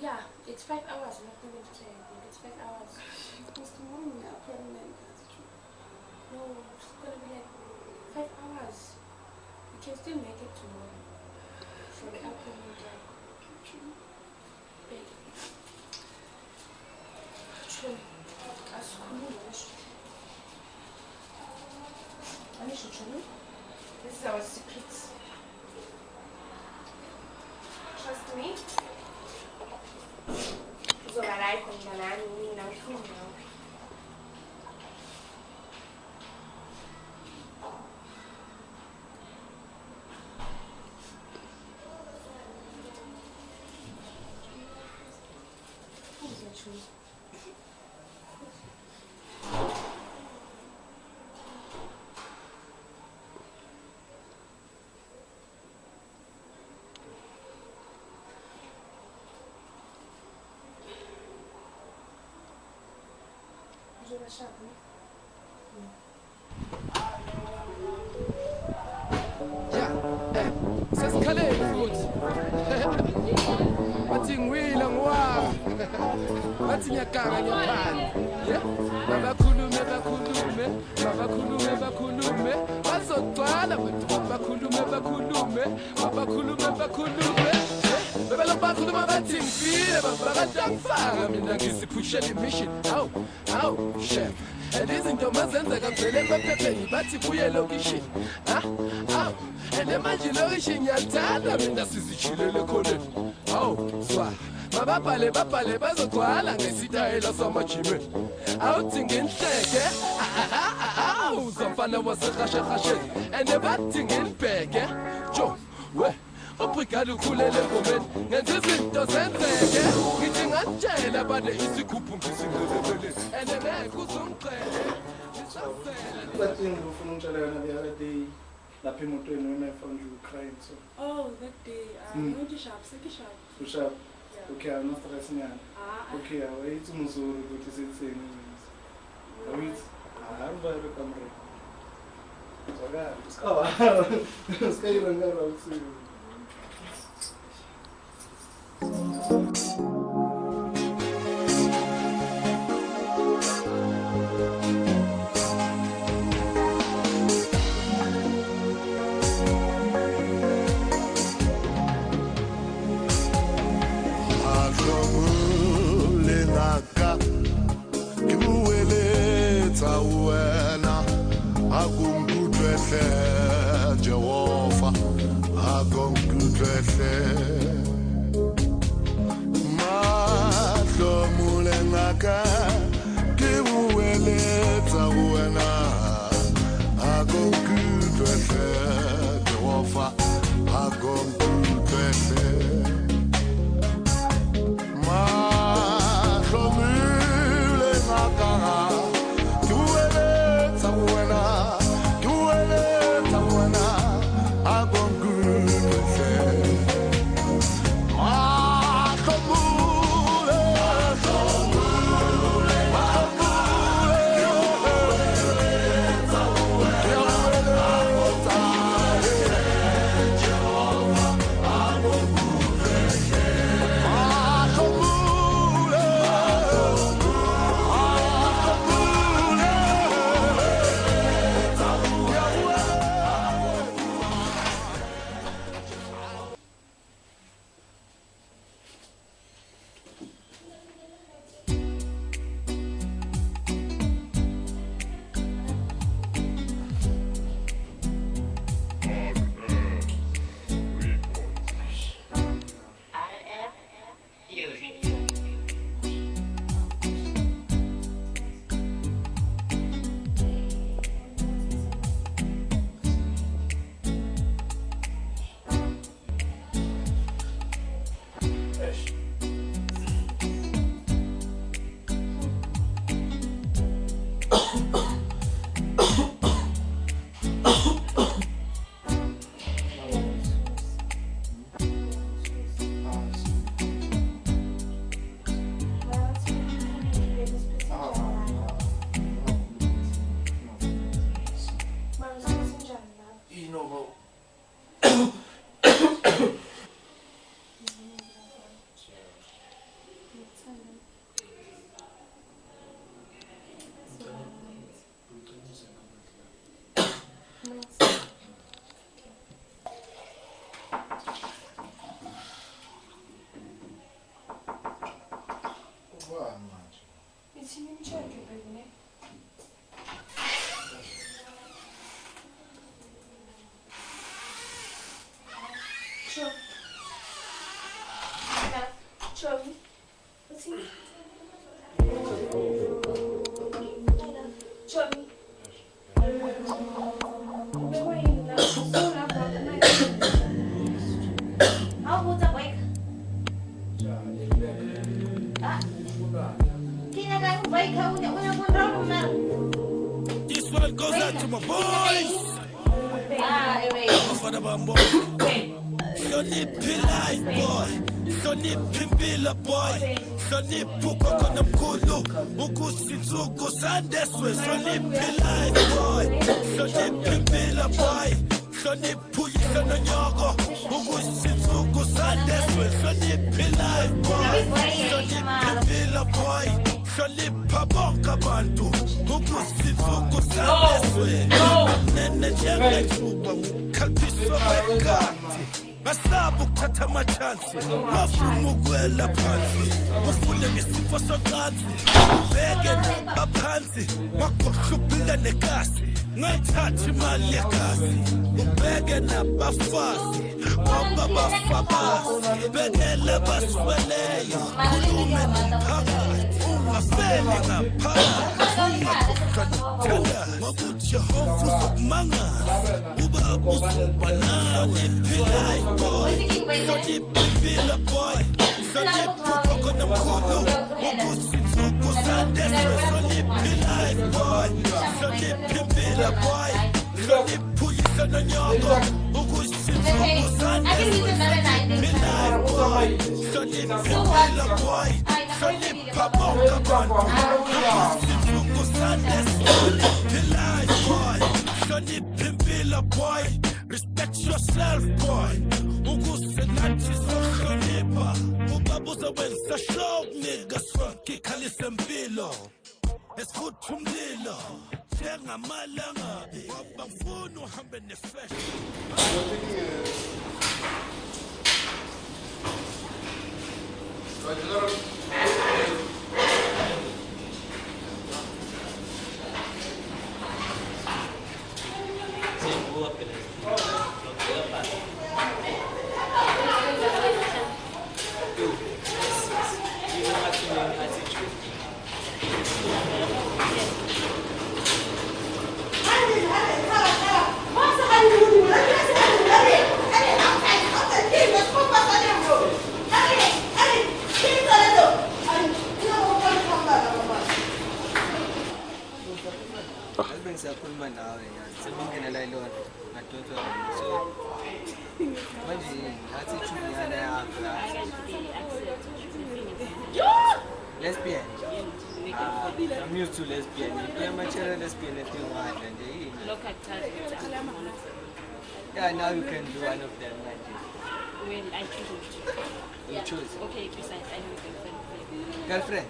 S5: yeah, it's 5 hours. I'm not going to say anything. It's 5 hours. It's tomorrow we are pregnant. No, it's going to be like 5 hours. We can still make it tomorrow. For the upcoming day. True. This is our secret. Trust me. So I like when I'm
S11: Sesikhaleni futhi. Bathi ngiwile ngiwa. Bathi ngiyaganga ngiyaphandle. Yeah. Bakhulume. Bazogcwala bakhulume. Bebela bakhuluma bathi ngifile babakadangifaka mina ngiziphushela imission. Aw, chef. Izinto mazenzeka vele emaphepheni bathi buye lokishini. Aw. Ene manje lokishini ngiyathanda mina sizishilele khoneni. Aw, swa. Bababhale bazogcwala ngesitayela samajimeni. Awuthi nginhleke. Uzamfana wasekhasheni. Ene bathi ngilibheke. Jo, we ubrigade ukhulele engomeni ngenza izinto zenzeke ngithi ngatshela bane isikhuphu ngisingelebele and ngeke uzungiqele
S15: Bathini ngifuna ukutshela yona the other day lapha emotweni when I found you crying so.
S5: Oh, that day. No sharp, sharp.
S15: Sharp. Okay, I'm not stressing you. Okay, I wait to Missouri go to sit saying. Wait. I'm very camera. So guys, let's go and go out to you.
S16: Jehovah, I go
S17: This one goes out to my boys. Sonny Pillai boy, Sonny Pimbila boy, Sonny Pukokona Mkulu, Ukusinzuku Sandeswe, Sonny Pillai boy, Sonny Pimbila boy, Sonny Puyisana Nyogo, Ukusinzuku Sandeswe, Sonny Pillai boy, Sonny Pimbila boy, Sonny Pabonka Bantu, Ukusinzuku Sandeswe, Nene Janga Chuba, Kalpiso Bekati. Basabu kuthatha amachansi bafuna ukwela phansi ufune ngesifo socansi ubeke baphansi wakhohlwa uphila nekasi ngayithatha imali yegasi ubeke nabafazi ngoba bafabazi bekele basweleyo khulume nomphakathi ungafeli ngaphakathi ungakhohlwa nokuthanda ngokuthi Yehova uzokumangaza uba uzoba nawe Pillai boy. hlonipha impilo boy hlonipha ugogo nomkhulu ukuthi insuku sandeswe hlonipha ilife boy hlonipha impilo boy hlonipha uyise nonyoko ukuthi insuku sandeswe hlonipha ilife boy hlonipha impilo boy hlonipha bonke abantu ukuthi insuku sandeswe hlonipha ilife boy hlonipha impilo boy respect yourself boy ukuze nathi sohlonipha ubaba uzokwenza show nigga sonke ikhalise impilo esifutha umlilo njengamalangabi ngoba ngifuna uhambe nefashion
S7: Siyakhuluma nawe sebungena la ilona nadodwa so manje ngathi Juliana yakho lesbian I'm used to lesbian premature lesbian etiwandla nje yini yeah now you can do one of them like this
S5: well I choose
S7: you choose
S5: okay besides I have a
S7: girlfriend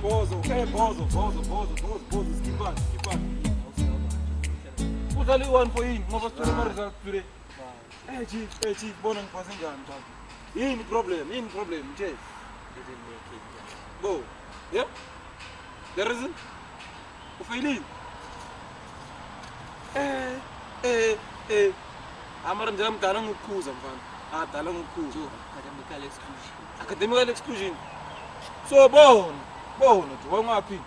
S8: Bozo, skip on. Who's only one for him? Ngoba sithole ama results today. Chief, bona ngiphase njani mthatha? Yini problem? Nje. Bo. Yeah? The reason? Ufailing. Amara njalo mdala ngikukhuza mfana. Dala ngikukhuza. Academical exclusion. So bona nje wangaphi?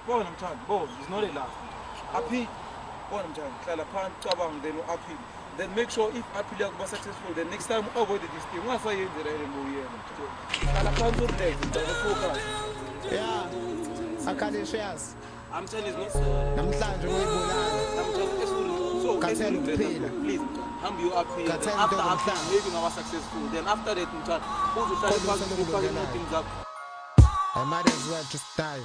S8: Bona mthandi, it's not a laugh. Happy, bona mthandi, hlala phansi cabanga then u-appeal. Then make sure if appeal yakho successful, then next time avoid this thing. Ungasayenzela ile ngoyena. Hlala phansi relax, focus.
S18: Yeah. Akalishiyas.
S8: Amthandi is not
S18: namhlanje uyibulala.
S8: So
S18: kathela ukuphila.
S8: Please, hambe you appeal. After appeal, maybe ngawa successful. Then after that mthandi, uzohlala phansi ufake nothing zakho.
S18: I might as well just die.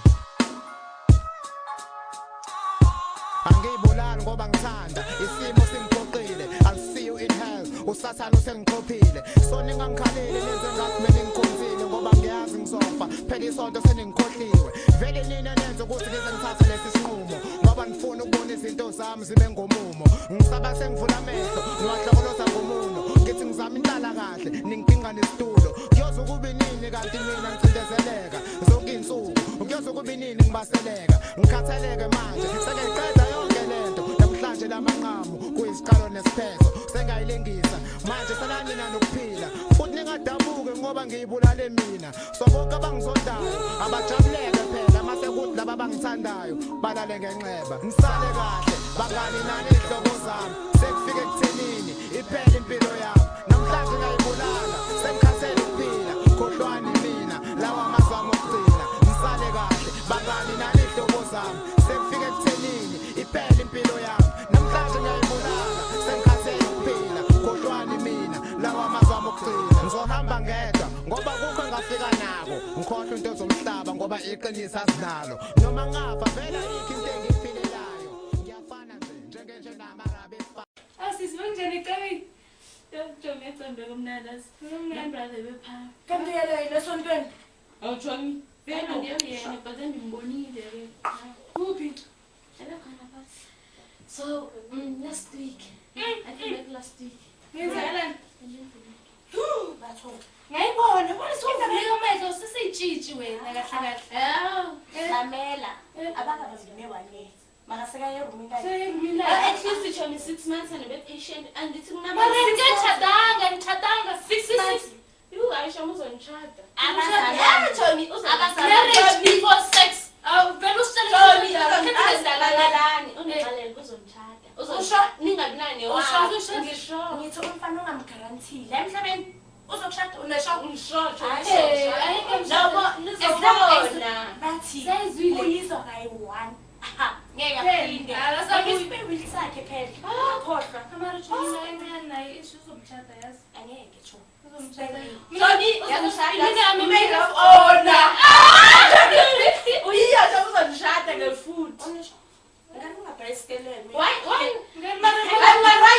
S18: Angibulali ngoba ngithanda isimo singiphoqile. I'll see you in hell. Usathana usengiqophile. Sona ngangikhalele lenze ngathi mina ngikhonzile ngoba ngiyazi ngizofa. Phela isonto seningikhohliwe. Vele nina nenze ukuthi ngize ngithathe lesi sinqumo. Ngoba ngifuna ukubona izinto zami zibe ngomumo. Ngisaba sengivula amehlo, ngiwahlokoloza ngomuno. Ngithi ngizama inhlala kahle, ningipinga nesitulo. Ngiyoza ukuba inini kanti mina ngicindezeleka zonke insuku ngiyoza ukuba inini ngibaseleka ngikhathaleke manje sengiyiqeda yonke lento namhlanje lamanqamu kuyisiqalo nesiphetho sengayilengisa manje selanina nokuphila futhi ningadabuke ngoba ngiyibulale mina so bonke abangizondayo abajabuleke phela mase kuthi laba abangithandayo balale ngenxeba ngisale kahle bangani nani ihlobo zami sekufike ekuthenini iphela impilo yami namhlanje ngayibulala sengikhathele ukuphila khohlwani mina lawa amazwi ami okugcina ngisale kahle bangani nani ihlobo zami sekufike ekuthenini iphela impilo yami namhlanje ngayibulala sengikhathele ukuphila khohlwani mina lawa amazwi ami okugcina ngizohamba ngedwa ngoba kukho engafika nako ngikhohlwa into zomhlaba ngoba iqiniso asinalo noma ngafa vela yikho into engiyiphilelayo ngiyafana nje njengenje namarabe
S5: Asisibenjani eqabeni? Ngiyacanda kumnandi asikumnandi brother bepha.
S9: Kanti yena lesontweni.
S5: Awuthoni? Bena ngiyena but ngimbonile ke. Kuphi? Ela khona phansi. So, last week. I came back last week. Ngenzalani?
S9: Batho.
S5: Ngayibona, bona sokuvuleka amehlo sisitshitshi wena kahle kahle.
S9: Lamela. Abanga bazime wane. Makaseka yerumi kahle.
S5: Seyirumi at least it's only 6 months and a bit patient and it's not. Mara ngitshadanga 6 months. You Aisha uzonchada.
S9: Abazalana Tony
S5: Marriage before sex. Vele usitshela
S9: uzalalani ungixalele uzonchada.
S5: Usho ningabinani
S9: Ngisho ngithi umfana ungamgarantile emhlabeni uzokushada unesho
S5: ngishotho.
S9: Bathi uyizwa kayi-1 ngeke aphinde akasabuyisipewili sakhe phela akhohlwa
S5: Kamara China encane naye isho uzomchada yazi.
S9: angeke tsho
S5: Tony
S9: uzomchada
S5: uyiyasho uzonishada ngefuthi. Why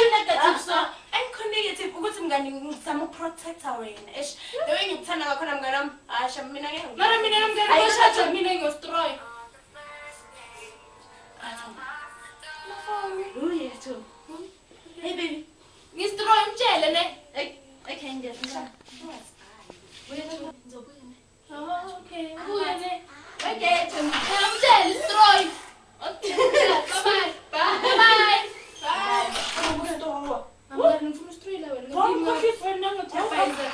S5: you negative so?
S9: I'm negative ukuthi mngani ngizama ukuprotecta wena eish the way ngikuthanda ngakhona mngani wami asha mina ngeke
S5: Mara mina mngani ngishada mina ngiyostroy.
S9: Uyethu. Hey baby.
S5: Ngistroy mtshele ne.
S9: Okay ngiyashaya.
S5: Uyethu ngizobuya ne. Oh okay. Buya ne. Okay, mtshele stroy. Okay. Bye bye. Bye. Bye. I'm going to stroy la wena. Ngikho fifana ngothafayiza.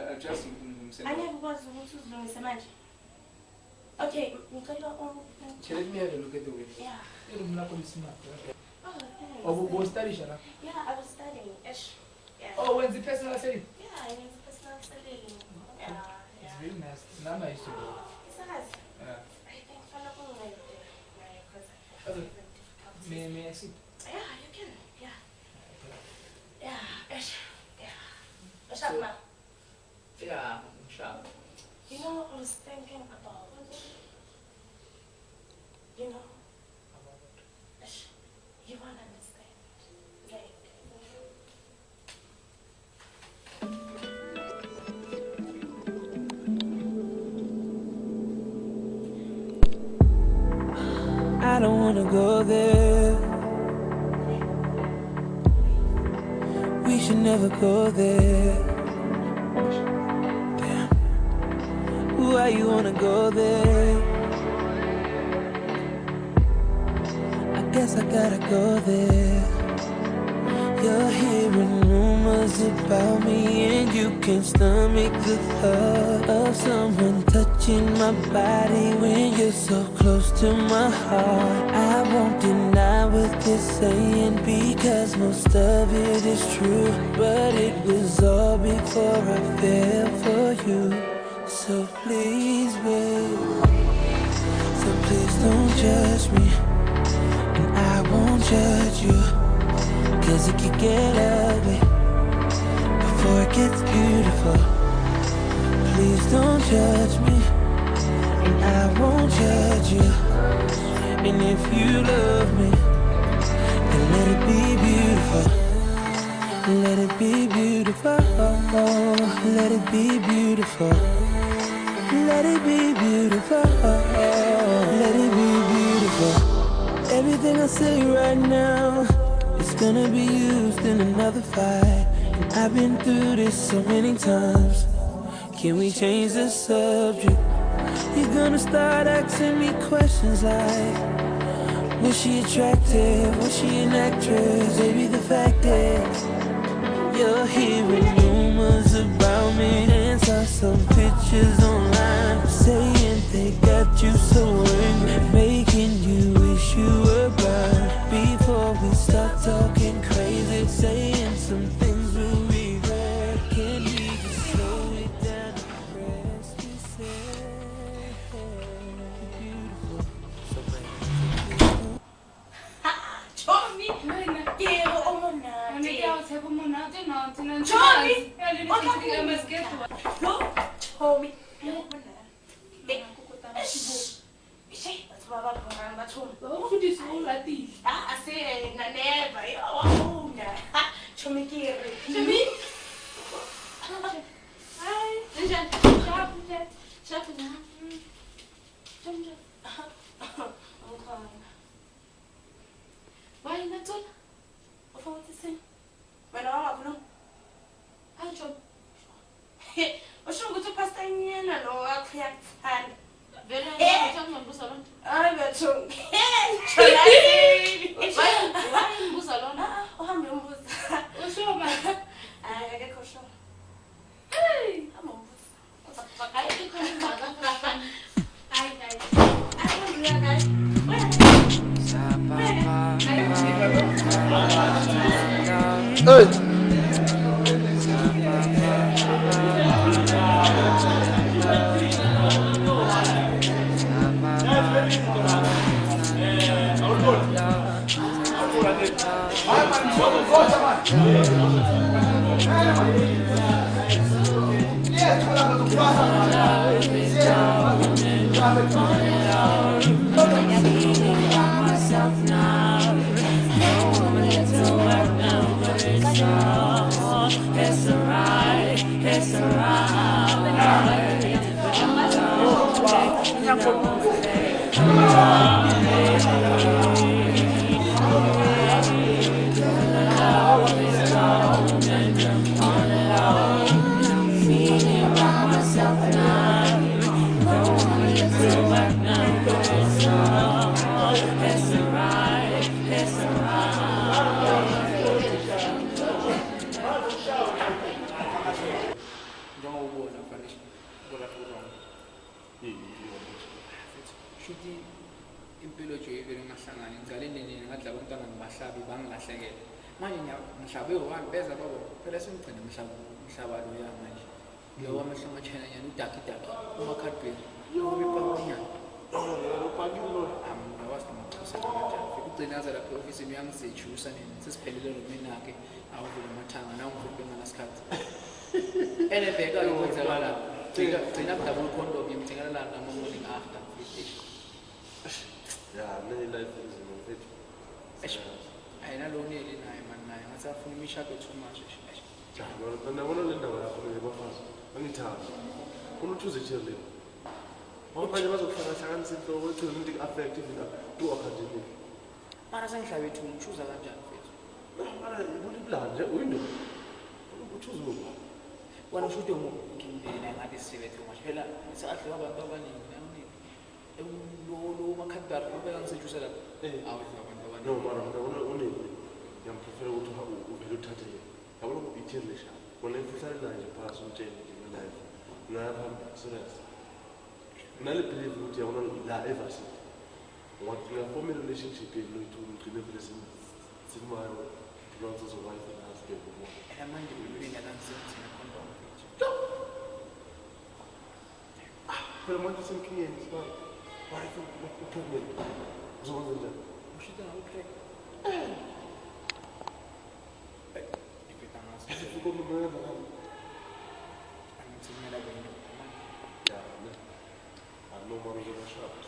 S14: I'll just
S9: okay,
S14: let me have a look at the way.
S9: Yeah.
S14: Oh, we'll study, Shana.
S9: Yeah, I was studying. Yeah.
S14: Oh, when's the personal study?
S9: Yeah, I went to personal study. Yeah.
S14: It's really nice. Nana used to go.
S9: It's nice.
S14: Yeah.
S9: I think follow
S14: Okay. May I see?
S9: Yeah, you can. Yeah. Yeah. Yeah. Shakma.
S14: Yeah, sharp.
S9: You know, I was thinking about, you know, you won't understand.
S2: I don't wanna go there.
S19: should never go there. Damn. Why you wanna go there? I guess I gotta go there. You're hearing rumors about me, and you can't stomach the thought of someone touching my body when you're so close to my heart. I won't deny what they're saying because most of it is true, but it was all before I fell for you. So please, babe, so please don't judge me, and I won't judge you. Cause it could get ugly before it gets beautiful. Please don't judge me, and I won't judge you. And if you love me, then let it be beautiful. Let it be beautiful. Let it be beautiful. Let it be beautiful. Let it be beautiful. Everything I say right now, it's gonna be used in another fight. And I've been through this so many times. Can we change the subject? You're gonna start asking me questions like, was she attractive? Was she an actress? Baby, the fact is, you're hearing rumors about me and saw some pictures online saying they got you so angry, making you wish you were blind. Before we start talking crazy, saying some things we'll regret, can we just slow it down and press reset? Beautiful, so beautiful.
S9: Tommy, quiero Tommy, why not all? Of what is it? When I know. I'm sure. What's wrong with the pasta in and I can't find. Very I'm Busalon. Why in Busalon? Oh, I'm in Busalon. What's wrong, man? I get a show. Hey, I'm on Busalon. I think
S1: Wena usho ukuthi ngimdela ngabe sisebenze manje phela isikhathi abantu abaningi nami lo makhandara ubeka ngisetshuse la awudla abantu abaningi
S20: no mara une ngiyamprefer ukuthi uvele uthathe yabona ithini lesha wona imfihlane naye phakathi umtshele nje live ngapha serious nale believe ukuthi yabona la ever since ngoba ngiyafoma relationship yethu ngigcine vele simayo lonzo zo wife and husband ngoba
S1: manje ubuyena nangisebenza condom
S20: phela manje senkingeni siba wife upregnant uzokwenza njani
S1: ushita ngawupreg ipeta ngasi
S20: usuke umnqela ngani
S1: angithumela kwenye
S20: ya ne no mara ngiyashapa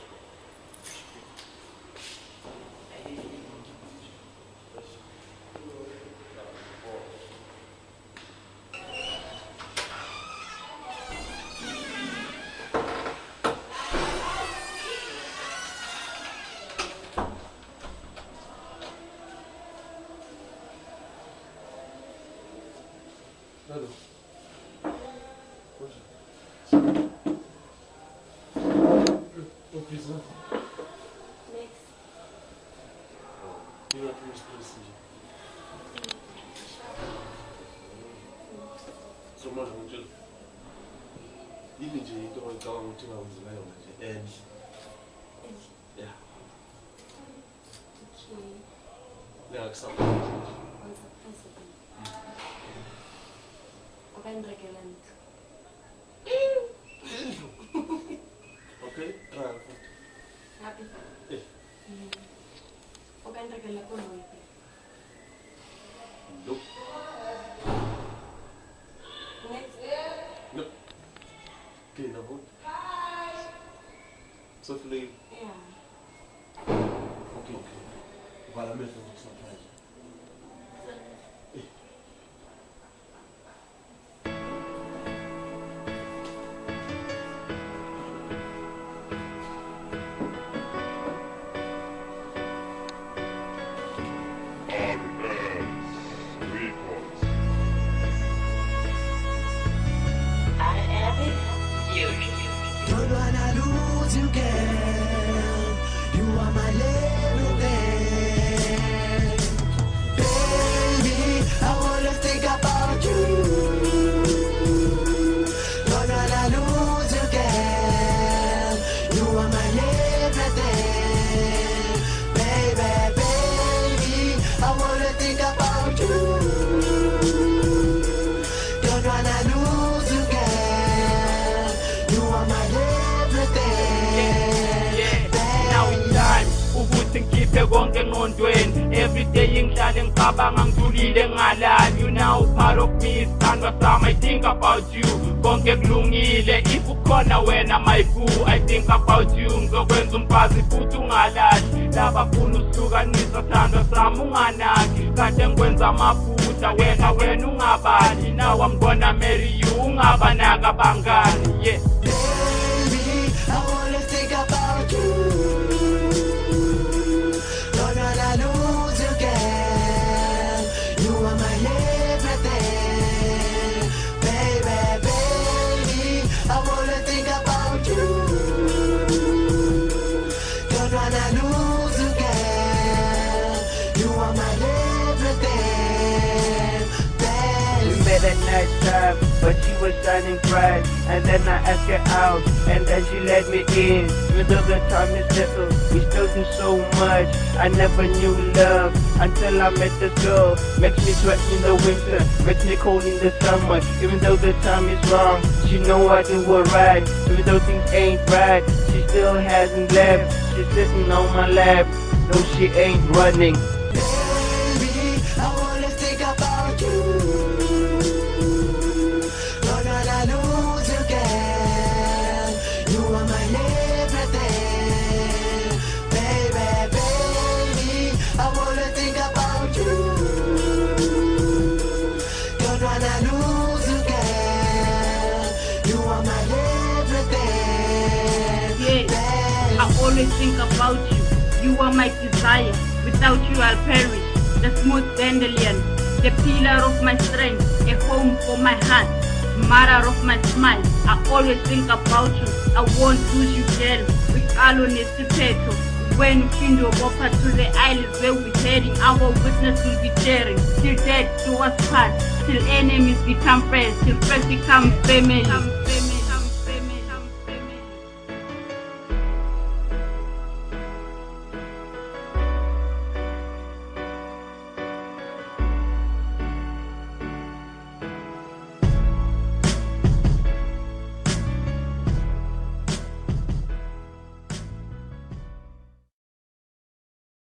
S20: Yini nje into oyicabanga ukuthi ngawuzela yona nje and yeah Leaksama okay try
S5: Happy.
S20: Eh.
S5: Okandrekela kono ipi.
S20: Nope.
S5: Next.
S20: Nope. Okay, now what? Softly.
S5: Yeah.
S20: Okay. While I'm making some surprise.
S19: Don't wanna lose you, girl. You are my everything. Baby, I wanna think about you. Don't wanna lose you, girl. You are my everything. Baby, baby, I wanna think about you. Don't wanna lose you, girl. You are my
S4: Now in time ukuthi ngikhiphe konke engqondweni everyday ngihlale ngicabanga ngijulile ngalani you now part of me isithandwa sami I think about you konke kulungile if ukhona wena my boo I think about you ngizokwenza umfazi futhi ungalahli labafuna usihlukanisa sithandwa sami unganaki kade ngikwenza amaphutha wena ungabali now I'm gonna marry you ungabanaka bangani yeah
S19: Baby, I wanna think about you. Don't wanna lose you, girl. You are my everything. Baby, baby, I wanna think about you. Don't wanna lose you, girl. You are my everything.
S4: We met at night time, but she was shining bright. And then I asked her out, and then she let me in. Even though the time is little, we still do so much. I never knew love until I met this girl. Makes me sweat in the winter, makes me cold in the summer. Even though the time is wrong, she know I do her right. Even though things ain't right, she still hasn't left. She's sitting on my lap, no she ain't running.
S19: Baby, I wanna think about you. Don't wanna lose you, girl. You are my everything. Baby, baby, I wanna think about you. Don't wanna lose you, girl. You are my everything.
S21: I always think about you. You are my desire. Without you, I'll perish. The smooth dandelion, the pillar of my strength, a home for my heart, mother of my smile. I always think about you, I won't lose you, girl. We all on a when you find Bopa to the islands where we're heading, our witness will be sharing. Till death do us part, till enemies become friends, till friends become family.